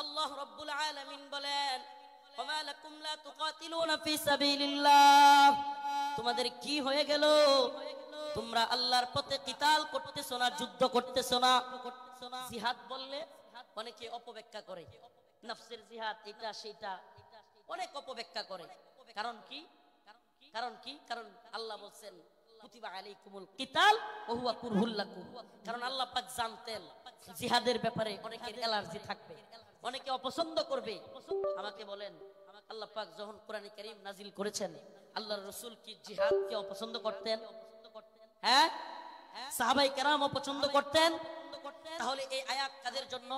الله رب العالمين বলেন وما لكم لا تقاتلون في سبيل الله তোমাদের কি হয়ে গেল? তোমরা আল্লাহর পথে কিতাল করতেছো না, যুদ্ধ করতেছো না। জিহাদ বললে অনেকে অপব্যাখ্যা করে, নফসের জিহাদ, এটা সেটা অনেক অপব্যাখ্যা করে। কারণ কি? কারণ আল্লাহ বলছেন কুতিবা আলাইকুমুল কিতাল ওয়া হুয়া কুরহুল লাকুম। কারণ আল্লাহ পাক জানতেন জিহাদের ব্যাপারে অনেকের অ্যালার্জি থাকবে, অনেকে অপছন্দ করবে। আমাকে বলেন, আল্লাহ পাক যখন কোরআনে কারীম নাজিল করেছেন, আল্লাহর রাসূল কি জিহাদকে অপছন্দ করতেন? হ্যাঁ, সাহাবায়ে কেরাম অপছন্দ করতেন। তাহলে এই আয়াত কাদের জন্য?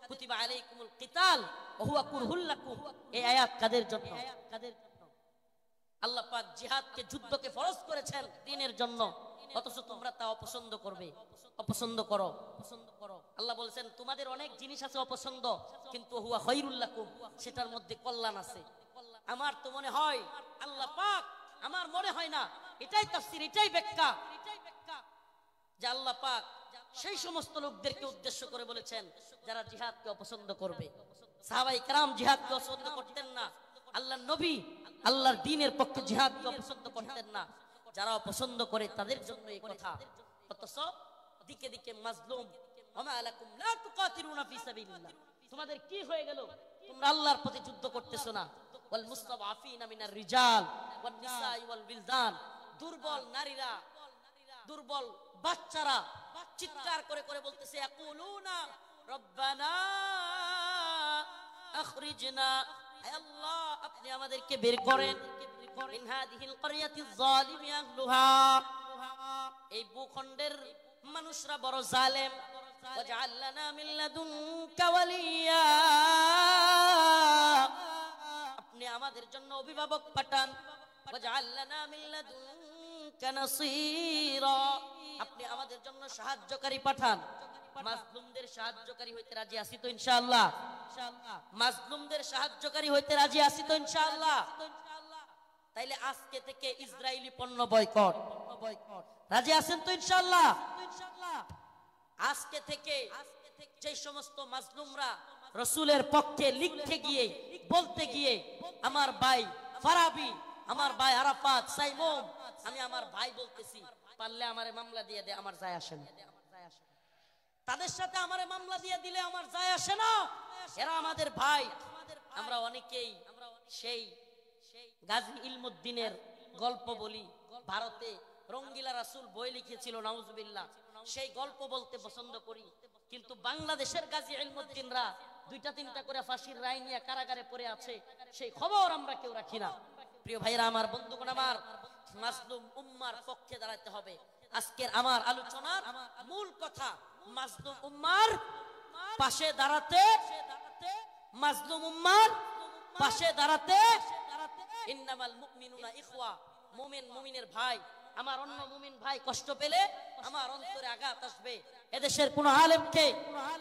কুতিবা আলাইকুমুল কিতাল ওয়া হুয়া কুরহুল লাকুম। এই আয়াত কাদের জন্য? আল্লাহ পাক জিহাদকে যুদ্ধকে ফরজ করেছেন দ্বীনের জন্য, অথচ তোমরা তা অপছন্দ করবে, অপছন্দ করো। আল্লাহ বলেছেন তোমাদের অনেক জিনিস আছে অপছন্দ, কিন্তু হুয়া খায়রুল লাকুম, সেটার মধ্যে কল্যাণ আছে। আমার তো মনে হয় আল্লাহ পাক, আমার মনে হয় না, এটাই তাফসীর, এটাই ব্যাখ্যা, যে আল্লাহ পাক সেই সমস্ত লোকদেরকে উদ্দেশ্য করে বলেছেন যারা জিহাদকে অপছন্দ করবে। সাহাবায়ে কেরাম জিহাদকে অপছন্দ করতেন না, আল্লাহর নবী আল্লাহর দ্বীনের পক্ষে জিহাদকে অপছন্দ করতেন না। যারা অপছন্দ করে তাদের জন্য এই কথা। অথচ দিকে দিকে মাজলুম, ওমা আলাকুম লা তুকাতিলুনা ফি সাবিলিল্লাহ, তোমাদের কি হয়ে গেল, তোমরা আল্লাহর পথে যুদ্ধ করতেছ না। ওয়াল মুস্তাদআফিনা মিনার রিজাল ওয়ান নিসাই ওয়াল বিলদান, দুর্বল নারীরা, দুর্বল বাচ্চারা চিৎকার করে করে বলতেছে ইয়াকুলুনা রব্বানা আখরিজনা, হে আল্লাহ আপনি আমাদেরকে বের করেন, মিন হাদিহিল ক্বরিয়াতিজ যালিমি আহলুহা, এই ভূখণ্ডের মানুষরা বড় জালেম, ওয়াজআল লানা মিন লাদুনকা ওয়ালিয়া, আপনি আমাদের জন্য অভিভাবক পাঠান, ওয়াজআল লানা মিন লাদুনকা নাসীরা, আপনি আমাদের জন্য সাহায্যকারী পাঠান। মাজলুমদের সাহায্যকারী হইতে রাজি আছি তো ইনশাআল্লাহ? মাজলুমদের সাহায্যকারী হইতে রাজি আছি তো ইনশাআল্লাহ? তাইলে আজকে থেকে ইসরায়েলি পণ্য বয়কট, রাজি আছেন তো ইনশাআল্লাহ? আজকে থেকে যে সমস্ত মাজলুমরা রাসূলের পক্ষে লিখতে গিয়ে বলতে গিয়ে আমার ভাই ফারাবি, আমার ভাই আরাফাত, সাইমুম, আমি আমার ভাই বলতেছি, পারলে আমারে মামলা দিয়ে দে, আমার যায় আসে না। তাদের সাথে আমারে মামলা দিয়ে দিলে আমার যায় আসে না, এরা আমাদের ভাই। আমরা অনেকেই সেই গাজী ইলমুদ্দিনের গল্প বলি, ভারতে রঙ্গিলা রাসূল বই লিখেছিল, নাউজুবিল্লাহ, সেই গল্প বলতে পছন্দ করি। কিন্তু বাংলাদেশের গাজী ইলমুদ্দিনরা 2টা-3টা করে ফাঁসির রায় নিয়ে কারাগারে পড়ে আছে, সেই খবর আমরা কেউ রাখি না। প্রিয় ভাইরা আমার, বন্ধুগণ আমার, মাজলুম উম্মার পক্ষে দাঁড়াতে হবে। আজকের আমার আলোচনার মূল কথা মাজলুম উম্মার পাশে দাঁড়াতে, মাজলুম উম্মার পাশে দাঁড়াতে। ইন্নামাল মুমিনুনা ইখওয়া, মুমিন মুমিনের ভাই। আমার অন্য মুমিন ভাই কষ্ট পেলে আমার অন্তরে আঘাত আসবে। এদেশের কোন আলেমকে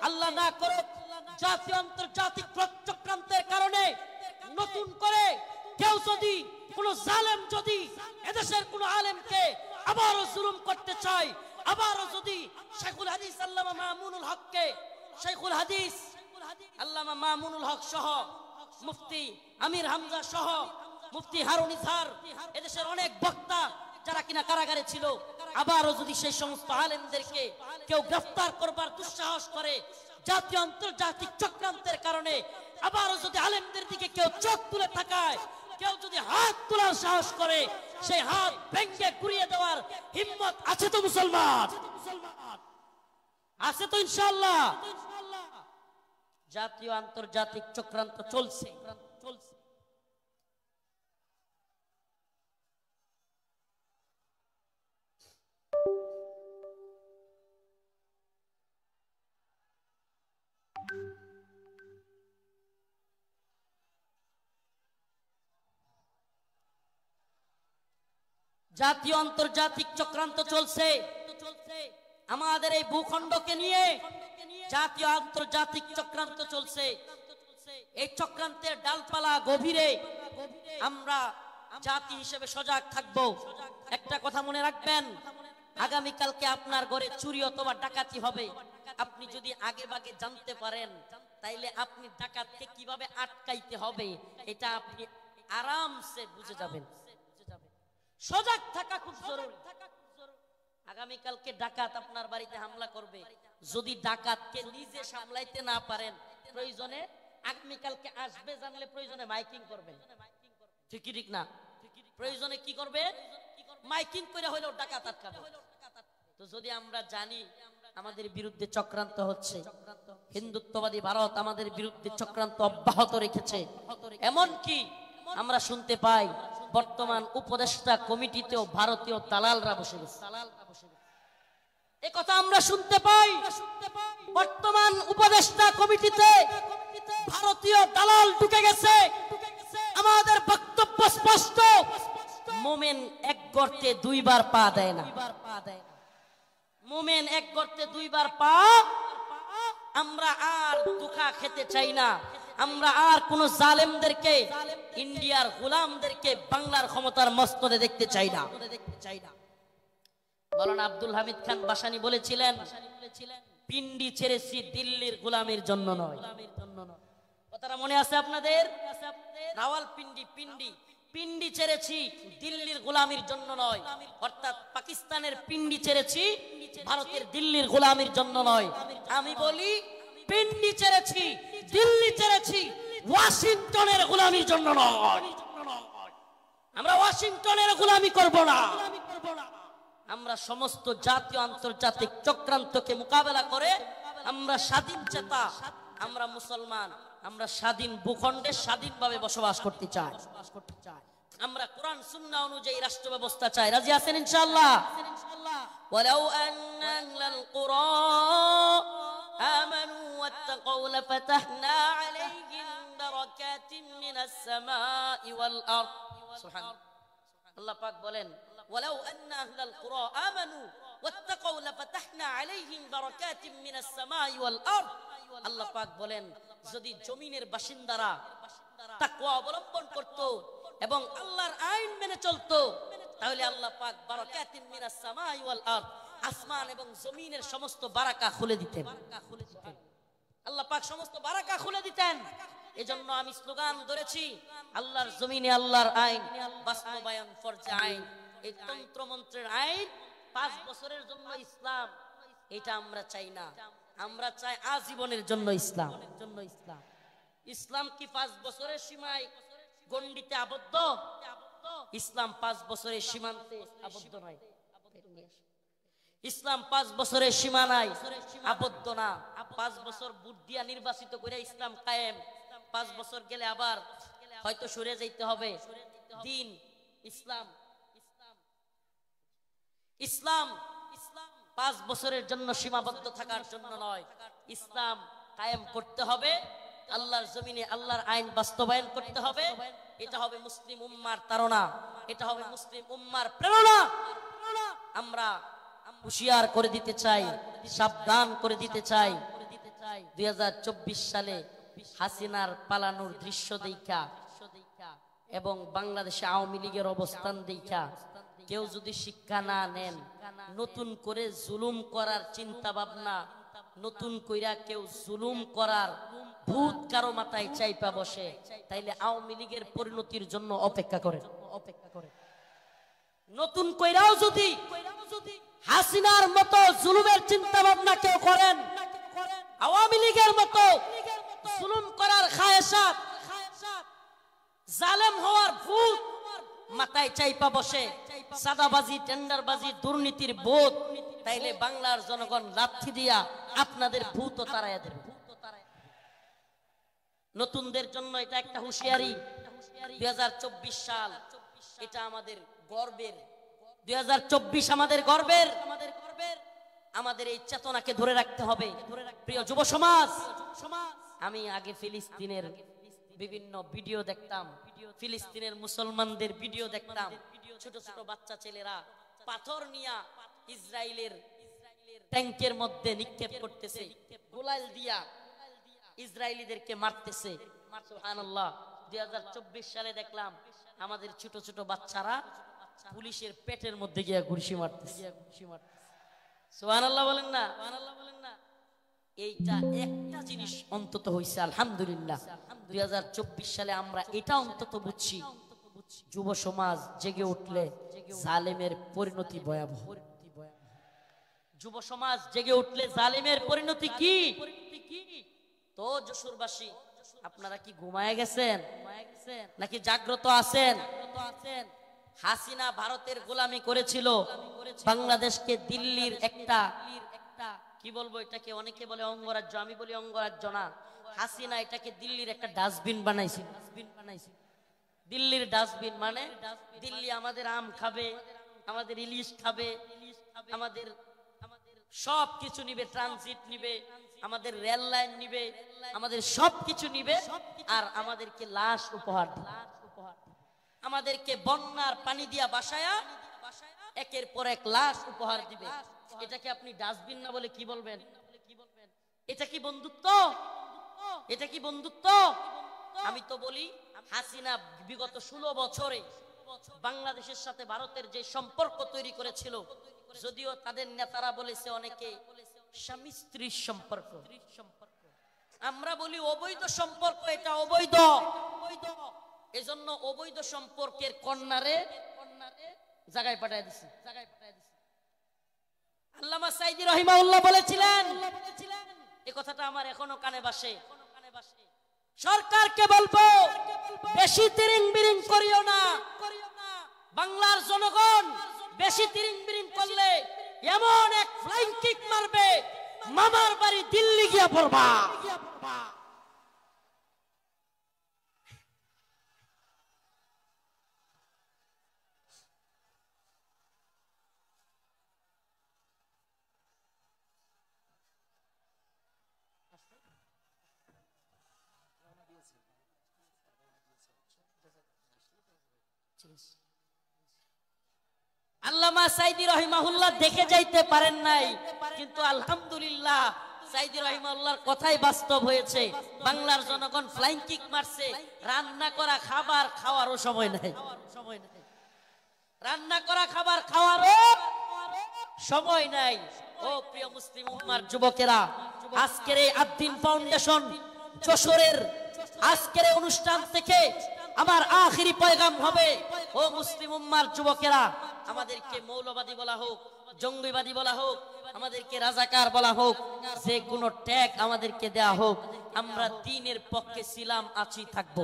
আল্লাহ না করুক জাতীয় আন্তর্জাতিক চক্রান্তের কারণে নতুন করে কেউ যদি, কোন জালেম যদি এদেশের কোন আলেমকে আবারও জুলুম করতে চায়, আবারও যদি শেখুল হাদিস আল্লামা মামুনুল হককে, শেখুল হাদিস আল্লামা মামুনুল হক সহ, মুফতি আমির হামজা সহ, মুফতি হারুন ইজহার, এদেশের অনেক বক্তা যারা কিনা কারাগারে ছিল, আবারও যদি সেই সমস্ত আলেমদেরকে কেউ গ্রেফতার করবার দুঃসাহস করে জাতীয় আন্তর্জাতিক চক্রান্তের কারণে, আবারও যদি আলেমদের দিকে কেউ চোখ তুলে তাকায়, কেউ যদি হাত তোলার সাহস করে, সেই হাত ভেঙে ঘুরিয়ে দেওয়ার হিম্মত আছে তো মুসলমান? আছে তো ইনশাআল্লাহ? জাতীয় আন্তর্জাতিক চক্রান্ত চলছে। জাতীয় আন্তর্জাতিক চক্রান্ত চলছে আমাদের এই ভূখণ্ডকে নিয়ে, জাতীয় আন্তর্জাতিক চক্রান্ত চলছে। এই চক্রান্তের ডালপালা গভীরে আমরা জাতি হিসেবে সজাগ থাকব। একটা কথা মনে রাখবেন, আগামীকালকে আপনার ঘরে চুরি অথবা ডাকাতি হবে, আপনি যদি আগে ভাগে জানতে পারেন, তাইলে আপনি ডাকাতকে কিভাবে আটকাইতে হবে এটা আপনি আরামসে বুঝে যাবেন। সজাগ থাকা খুব জরুরি। আগামীকালকে ডাকাত আপনার বাড়িতে হামলা করবে, যদি ডাকাতকে নিজে সামলাইতে না পারেন, প্রয়োজনে আগামীকালকে আসবে জানলে প্রয়োজনে মাইকিং করবেন, ঠিক ঠিক না? প্রয়োজনে কি করবে? মাইকিং করে হইলেও ডাকাত আটকাবে। তো যদি আমরা জানি আমাদের বিরুদ্ধে চক্রান্ত হচ্ছে, হিন্দুত্ববাদী ভারত আমাদের বিরুদ্ধে চক্রান্ত অব্যাহত রেখেছে, এমন কি আমরা শুনতে পাই বর্তমান উপদেষ্টা কমিটিতেও ভারতীয় দালালরা বসে গেছে। এই কথা আমরা শুনতে পাই, বর্তমান উপদেষ্টা কমিটিতে ভারতীয় দালাল ঢুকে গেছে। আমাদের বক্তব্য স্পষ্ট, মোমেন এক গর্তে দুইবার পা দেয় না। মোমেন এক গর্তে দুইবার পা। আমরা আর ধোঁকা খেতে চাই না। আমরা আর কোন জালেমদেরকে, ইন্ডিয়ার গোলামদেরকে বাংলার ক্ষমতার মস্তদে দেখতে চাই না। মাওলানা আব্দুল হামিদ খান বাসানী বলেছিলেন, পিন্ডি ছেড়েছি দিল্লির গোলামের জন্য নয়। কথাটা মনে আছে আপনাদের? রাওয়ালপিন্ডি পিন্ডি ছেড়েছি দিল্লির গোলামির জন্য নয়। অর্থাৎ পাকিস্তানের পিন্ডি ছেড়েছি ভারতের দিল্লির গোলামির জন্য নয়। আমি বলি পিন্ডি ছেড়েছি, দিল্লি ছেড়েছি ওয়াশিংটনের গোলামির জন্য নয়। আমরা ওয়াশিংটনের গোলামি করব না। আমরা সমস্ত জাতীয় আন্তর্জাতিক চক্রান্তকে মোকাবেলা করে আমরা স্বাধীন চেতা, আমরা মুসলমান, আমরা স্বাধীন ভূখণ্ডে স্বাধীনভাবে বসবাস করতে চাই। আমরা কোরআন সুন্নাহ অনুযায়ী রাষ্ট্র ব্যবস্থা চাই। রাজি আছেন ইনশাআল্লাহ? ওয়ালাউ আন্না আহলাল কুরা আমানু ওয়াত্তাকাউ লাফাতাহনা আলাইহিম বারাকাতিন মিনাস সামাই ওয়াল আরদ। সুবহানাল্লাহ। আল্লাহ পাক বলেন, ওয়ালাউ আন্না আহলাল কুরা আমানু ওয়াত্তাকাউ লাফাতাহনা আলাইহিম বারাকাতিন মিনাস সামাই ওয়াল আরদ। আল্লাহ পাক বলেন, যদি জমিনের বাসিন্দারা তাকওয়া অবলম্বন করত এবং আল্লাহর আইন মেনে চলতো, তাহলে আল্লাহ পাক বারাকাতিন মিনাস সামাই ওয়াল আরদ, আসমান এবং জমিনের সমস্ত বারাকা খুলে দিতেন। আল্লাহ পাক সমস্ত বারাকা খুলে দিতেন। এজন্য আমি স্লোগান ধরেছি, আল্লাহর জমিনে আল্লাহর আইন বাস্তবায়ন ফরজে আইন। এই তন্ত্রমন্ত্রের আইন 5 বছরের জন্য ইসলাম, এটা আমরা চাই না। আমরা চাই আজীবনের জন্য ইসলাম। ইসলাম কি 5 বছরের সীমায় গণ্ডিতে আবদ্ধ? ইসলাম 5 বছরের সীমান্তে আবদ্ধ নয়। ইসলাম 5 বছরের সীমানায় আবদ্ধ না। 5 বছর ভোট দিয়া নির্বাচিত করে ইসলাম কায়েম। 5 বছর গেলে আবার হয়তো সরে যাইতে হবে। দিন ইসলাম 5 বছরের জন্য সীমাবদ্ধ থাকার জন্য নয়। ইসলাম কায়েম করতে হবে, আল্লাহর জমিনে আল্লাহর আইন বাস্তবায়ন করতে হবে। এটা হবে মুসলিম উম্মার তাড়না, এটা হবে মুসলিম উম্মার প্রেরণা। আমরা হুঁশিয়ার করে দিতে চাই, সাবধান করে দিতে চাই। 2024 সালে হাসিনার পালানোর দৃশ্য দেখা এবং বাংলাদেশে আওয়ামী লীগের অবস্থান দেখা কেউ যদি শিক্ষা না নেন, নতুন করে জুলুম করার চিন্তা ভাবনা, নতুন কইরা কেউ জুলুম করার ভূত কারো মাথায় চাইপা বসে, তাইলে আওয়ামী লীগের পরিণতির জন্য অপেক্ষা করে। নতুন কইরাও যদি হাসিনার মতো জুলুমের চিন্তা ভাবনা কেউ করেন, আওয়ামী লীগের মতো জুলুম করার খায়েশাত, জালেম হওয়ার ভূত মাথায় চাইপা বসে, সাদাবাজি, টেন্ডারবাজি, দুর্নীতির বোধ, তাইলে বাংলার জনগণ লাথি দিয়া আপনাদের ভূত তাড়াইয়া দেবে। নতুনদের জন্য এটা একটা হুঁশিয়ারি। 2024 সাল এটা আমাদের গর্বের। 2024 আমাদের গর্বের। আমাদের এই চেতনাকে ধরে রাখতে হবে। প্রিয় যুব সমাজ, আমি আগে ফিলিস্তিনের বিভিন্ন ভিডিও দেখতাম, ফিলিস্তিনের মুসলমানদের ভিডিও দেখতাম। ছোট ছোট বাচ্চা ছেলেরা পাথর নিয়া ইসরায়েলের ট্যাঙ্কের মধ্যে নিক্ষেপ করতেছে, গোলাল দিয়া ইসরায়েলিদেরকে মারতেছে। সুবহানাল্লাহ। 2024 সালে দেখলাম আমাদের ছোট ছোট বাচ্চারা পুলিশের পেটের মধ্যে গিয়া ঘুষি মারতেছে। সুবহানাল্লাহ বলেন না? এইটা একটা জিনিস অন্তত হইছে, আলহামদুলিল্লাহ। 2024 সালে আমরা এটা অন্তত বুঝছি, যুব সমাজ জেগে উঠলে জালেমের পরিণতি ভয়াবহ। যুব সমাজ জেগে উঠলে জালেমের পরিণতি কি? তো যশোরবাসী, আপনারা কি ঘুমায় গেছেন নাকি জাগ্রত আছেন? হাসিনা ভারতের গোলামি করেছিল, বাংলাদেশকে দিল্লির একটা, কি বলবো এটাকে, অনেকে বলে অঙ্গরাজ্য, আমি বলি অঙ্গরাজ্য না। হাসিনা এটাকে দিল্লির একটা ডাস্টবিন বানাইছে। দিল্লির ডাস্টবিন মানে দিল্লি আমাদের আম খাবে, আমাদের ইলিশ খাবে, আমাদের সব কিছু নিবে, ট্রানজিট নিবে, আমাদের রেল লাইন নিবে, আমাদের সব কিছু নিবে, আর আমাদেরকে লাশ উপহার দিবে। আমাদেরকে বন্যার পানি দিয়া বাসায়া একের পর এক লাশ উপহার দিবে। এটাকে আপনি ডাস্টবিন না বলে কি বলবেন? এটা কি বন্ধুত্ব? এটা কি বন্ধুত্ব? আমি তো বলি হাসিনা বিগত 16 বছরে বাংলাদেশের সাথে ভারতের যে সম্পর্ক তৈরি করেছিল, যদিও তাদের নেতারা বলেছে অনেকে স্বামী স্ত্রীর সম্পর্ক, আমরা বলি অবৈধ সম্পর্ক, এটা অবৈধ। এজন্য অবৈধ সম্পর্কের কন্যারে জায়গায় পাঠিয়ে দিছি। আল্লামা সাইদী রাহিমাহুল্লাহ বলেছিলেন, এই কথাটা আমার এখনো কানে ভাসে, সরকারকে বলবো বেশি তিরিং বিরিং করিও না। বাংলার জনগণ বেশি তিরিং বিরিং করলে এমন এক ফ্লাইং কিক মারবে, মামার বাড়ি দিল্লি গিয়া পড়বা। আল্লামা সাইদী রাহিমাহুল্লাহ দেখে যাইতে পারেন নাই, কিন্তু আলহামদুলিল্লাহ সাইদী রাহিমাহুল্লাহর কথাই বাস্তব হয়েছে। বাংলার জনগণ ফ্লাইং কিক মারছে, রান্না করা খাবার খাওয়ারও সময় নাই, রান্না করা খাবার খাওয়ারও সময় নাই। ও প্রিয় মুসলিম উম্মার যুবকেরা, আজকের এই আদ্দিন ফাউন্ডেশন যশোরের আজকের এই অনুষ্ঠান থেকে আমার আখিরি পয়গাম হবে, ও মুসলিম উম্মার যুবকেরা, আমাদেরকে মৌলবাদী বলা হোক, জঙ্গিবাদী বলা হোক, আমাদেরকে রাজাকার বলা হোক, যে কোনো ট্যাগ আমাদেরকে দেয়া হোক, আমরা দ্বীনের পক্ষে ছিলাম, আছি, থাকবো।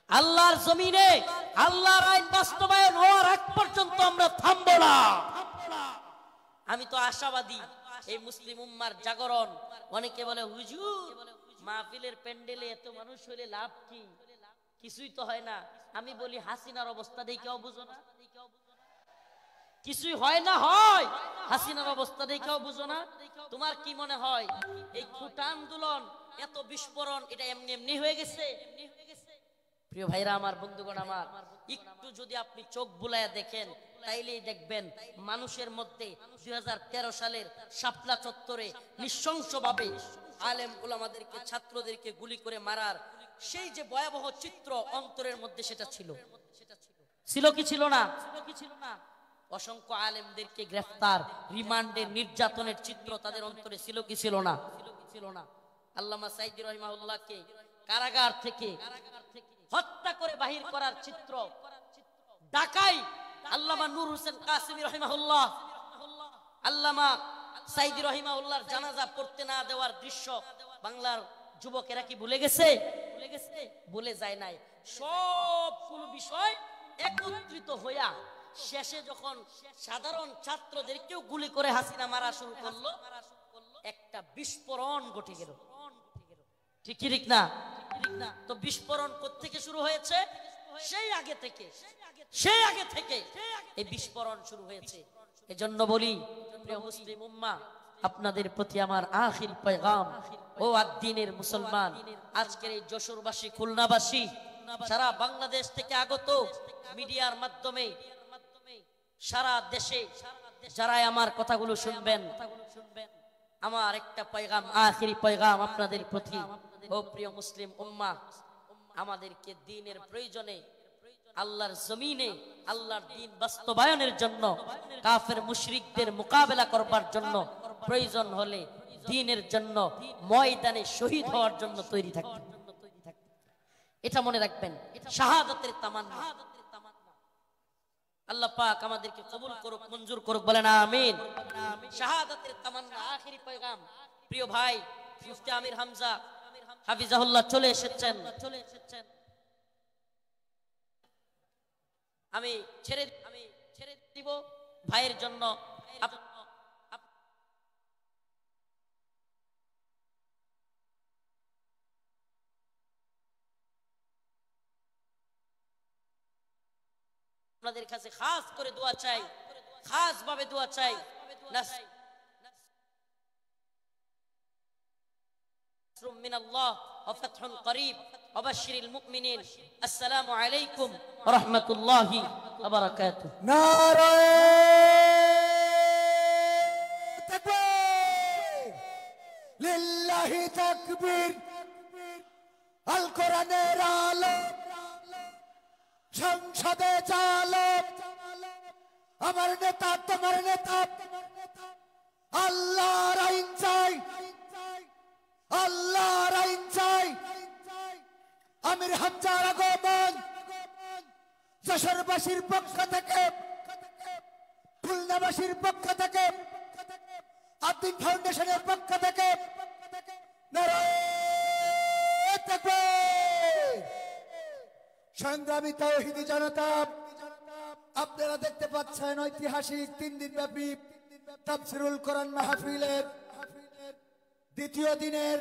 আল্লাহর জমিনে আল্লাহর আইন বাস্তবায়ন হওয়ার আগ পর্যন্ত আমরা থামবো না। আমি তো আশাবাদী এই মুসলিম উম্মার জাগরণ। অনেকে বলে হুজুর মাহফিলের প্যান্ডেলে এত মানুষ হইলে লাভ কি? কিছুই তো হয় না। আমি বলি হাসিনার অবস্থা দেখেও বুঝো না? কিছুই হয় না, হয় হাসিনার অবস্থা দেখেও বুঝো না? তোমার কি মনে হয় এই খুঁটা আন্দোলন এত বিস্ফোরণ এটা এমনি এমনি হয়ে গেছে? প্রিয় ভাইরা আমার, বন্ধুগণ আমার, একটু যদি আপনি চোখ বুলায়া দেখেন তাইলেই দেখবেন মানুষের মধ্যে 2013 সালের শাপলা চত্বরে নৃশংসভাবে আলেম উলামাদেরকে, ছাত্রদেরকে গুলি করে মারার সেই যে ভয়াবহ চিত্র অন্তরের মধ্যে সেটা ছিল কি ছিল না? অসংখ্য আলেমদেরকে গ্রেফতার, রিমান্ডে নির্যাতনের চিত্র তাদের অন্তরে ছিল কি ছিল না? আল্লামা সাইদী রাহিমাহুল্লাহকে কারাগার থেকে হত্যা করে বাহির করার চিত্র, ঢাকায় আল্লামা নূর হোসেন কাসেমী রাহিমাহুল্লাহ, আল্লামা সাইদী রাহিমাহুল্লাহর জানাজা পড়তে না দেওয়ার দৃশ্য বাংলার যুবকেরা কি ভুলে গেছে? ভুলে যায় নাই। সবগুলো বিষয় একত্রিত হইয়া শেষে যখন সাধারণ ছাত্রদেরকেও গুলি করে হাসিনা মারা শুরু করলো, একটা বিস্ফোরণ ঘটে গেল। ঠিক না? তো বিস্ফোরণ কোত্থেকে শুরু হয়েছে? সেই আগে থেকে এই বিস্ফোরণ শুরু হয়েছে। এজন্য বলি প্রিয় মুসলিম উম্মাহ, আপনাদের প্রতি আমার আখির পয়গাম, ও আদ্দিনের মুসলমান, আজকের এই যশোরবাসী, খুলনাবাসী, সারা বাংলাদেশ থেকে আগত মিডিয়ার মাধ্যমে সারা দেশে যারা আমার কথাগুলো শুনবেন, আমার একটা পয়গাম, আখিরি পয়গাম আপনাদের প্রতি। ও প্রিয় মুসলিম উম্মাহ, আমাদেরকে দ্বীনের প্রয়োজনে, আল্লাহর জমিনে আল্লাহর দ্বীন বাস্তবায়নের জন্য, কাফের মুশরিকদের মোকাবেলা করবার জন্য, প্রয়োজন হলে দ্বীনের জন্য ময়দানে শহীদ হওয়ার জন্য তৈরি থাকবে। এটা মনে রাখবেন, শাহাদাতের তামান্না। আল্লাহ পাক আমাদেরকে কবুল করুক, মঞ্জুর করুক, বলেন আমিন। শাহাদাতের তামান্না, আখিরি পয়গাম। প্রিয় ভাই মুফতি আমির হামজা হাফিজাহুল্লাহ চলে এসেছেন। আমি ছেড়ে দিব ভাইয়ের জন্য। আপনাদের কাছে খাস করে দোয়া চাই, খাস ভাবে দোয়া চাই। নাসরুম মিনাল্লাহ ওয়া ফাতহুন করিব। ওয়াবাশশিরিল মুমিনিন। আসসালামু আলাইকুম ওয়া রাহমাতুল্লাহি ওয়া বারাকাতুহু। নারায়ে তাকবীর, লিল্লাহি তাকবীর। আল কোরআনের আলো সংসদে চালো, আমার নেতা তোমার নেতা, আল্লাহর আইন চাই, আল্লাহর আইন চাই। আমির হামজার আগমন যশোরবাসীর পক্ষ থেকে, খুলনাবাসীর পক্ষ থেকে, আব্দিন ফাউন্ডেশনের পক্ষ থেকে নারায়ে তাকবীর। সংগ্রামী তাওহীদি জনতা, আপনারা দেখতে পাচ্ছেন ঐতিহাসিক 3 দিন ব্যাপী তাফসীরুল কোরআন মাহফিলের দ্বিতীয় দিনের